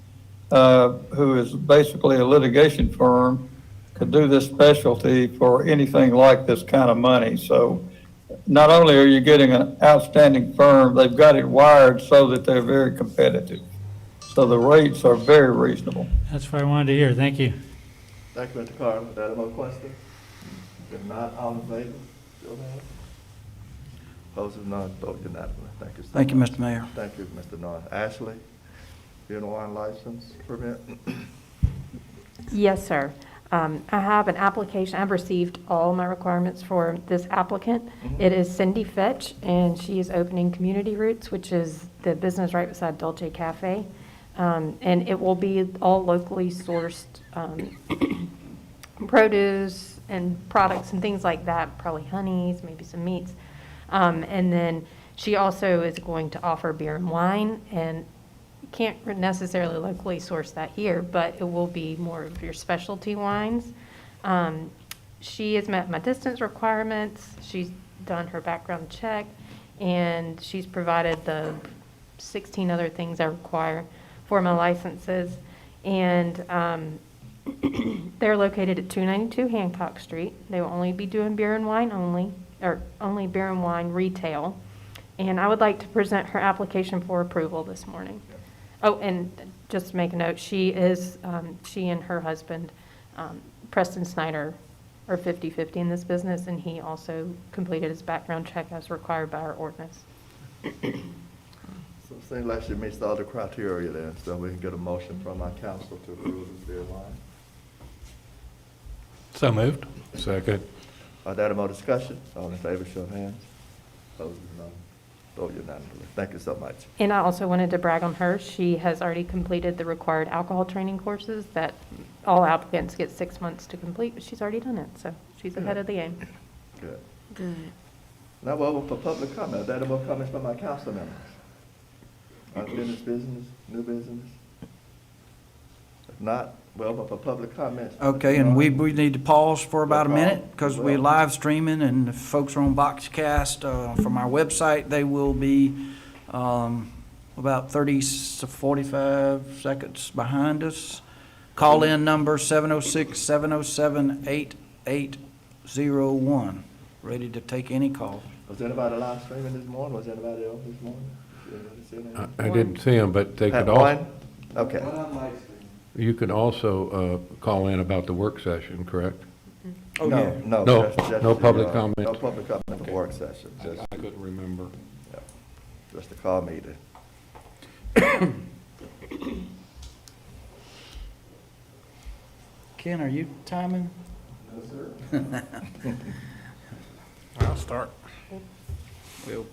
who is basically a litigation firm, could do this specialty for anything like this kind of money. So not only are you getting an outstanding firm, they've got it wired so that they're very competitive. So the rates are very reasonable. That's what I wanted to hear. Thank you. Thank you, Mr. Carter. Are there no questions? If not, all in favor? Show of hands. Opposed, none, vote unanimously. Thank you, sir. Thank you, Mr. Mayor. Thank you, Mr. Norton. Ashley, beer and wine license permit? Yes, sir. I have an application, I've received all my requirements for this applicant. It is Cindy Fetch, and she is opening Community Roots, which is the business right beside Dolce Cafe. And it will be all locally sourced produce and products and things like that, probably honeys, maybe some meats. And then she also is going to offer beer and wine, and can't necessarily locally source that here, but it will be more of your specialty wines. She has met my distance requirements, she's done her background check, and she's provided the 16 other things I require for my licenses. And they're located at 292 Hancock Street. They will only be doing beer and wine only, or only beer and wine retail. And I would like to present her application for approval this morning. Oh, and just to make a note, she and her husband, Preston Snyder, are 50/50 in this business, and he also completed his background check as required by our ordinance. So it seems like she meets all the criteria there, so we can get a motion from our council to approve this beer and wine. So moved. Second. Are there any more discussion? All in favor, show of hands. Opposed, none. Vote unanimously. Thank you so much. And I also wanted to brag on her. She has already completed the required alcohol training courses that all applicants get 6 months to complete, but she's already done it, so she's ahead of the game. Good. Good. Now we're over for public comment. Are there any more comments from our council members? Unfinished business, new business? If not, we're over for public comments. Okay, and we need to pause for about a minute because we're live streaming, and if folks are on Boxcast from our website, they will be about 30 to 45 seconds behind us. Call-in number 706-707-8801. Ready to take any call. Was anybody live streaming this morning? Was anybody else this morning? Did anybody see anything? I didn't see them, but they Had could also, one? Okay. you could also call in about the work session, correct? Oh, No, yeah. no. No, just no the, public comment. No public comment for work session. Just, I couldn't remember. just a call meeting. Ken, are you timing? No, sir. I'll start. We'll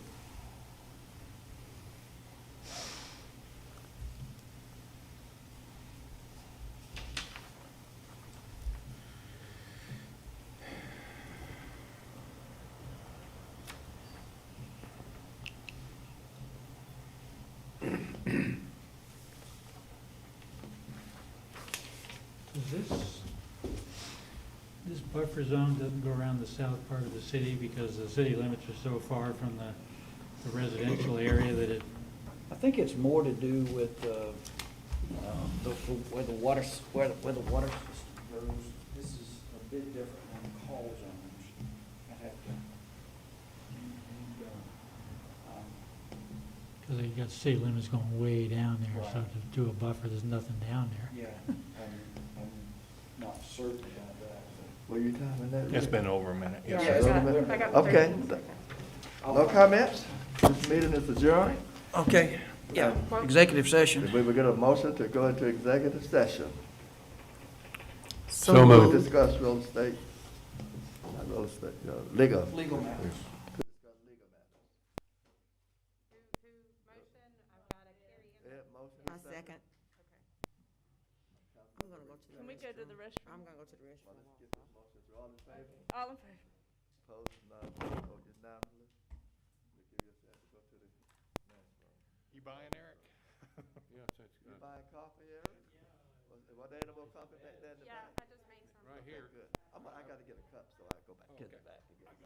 this buffer zone doesn't go around the south part of the city because the city limits are so far from the residential area that it, I think it's more to do with, where the water, where the water system goes. This is a bit different than call zones. I have to. because you got city limits going way down there, so to do a buffer, there's nothing down there. Yeah, I'm not certain about that. Were you timing that? It's been over a minute, yes, Yeah, sir. I got okay. No comments? This meeting is adjourned. Okay, yeah, executive session. We will get a motion to go into executive session. So moved. To discuss real estate, not real estate, legal. Legal matters. To discuss legal matters. Yeah, motion I is second. I'm gonna go to the Can we go to the restroom? I'm gonna go to the restroom. Let's get this motion. All in favor? All in favor? Opposed? None. Vote unanimously. We give you a chance to go to the next room. You buying, Eric? Yes, that's You good. buying coffee, Eric? Was there any more coffee back there in the back? I just made some. Right here. Good. I gotta get a cup, so I go back, get it back. and get it.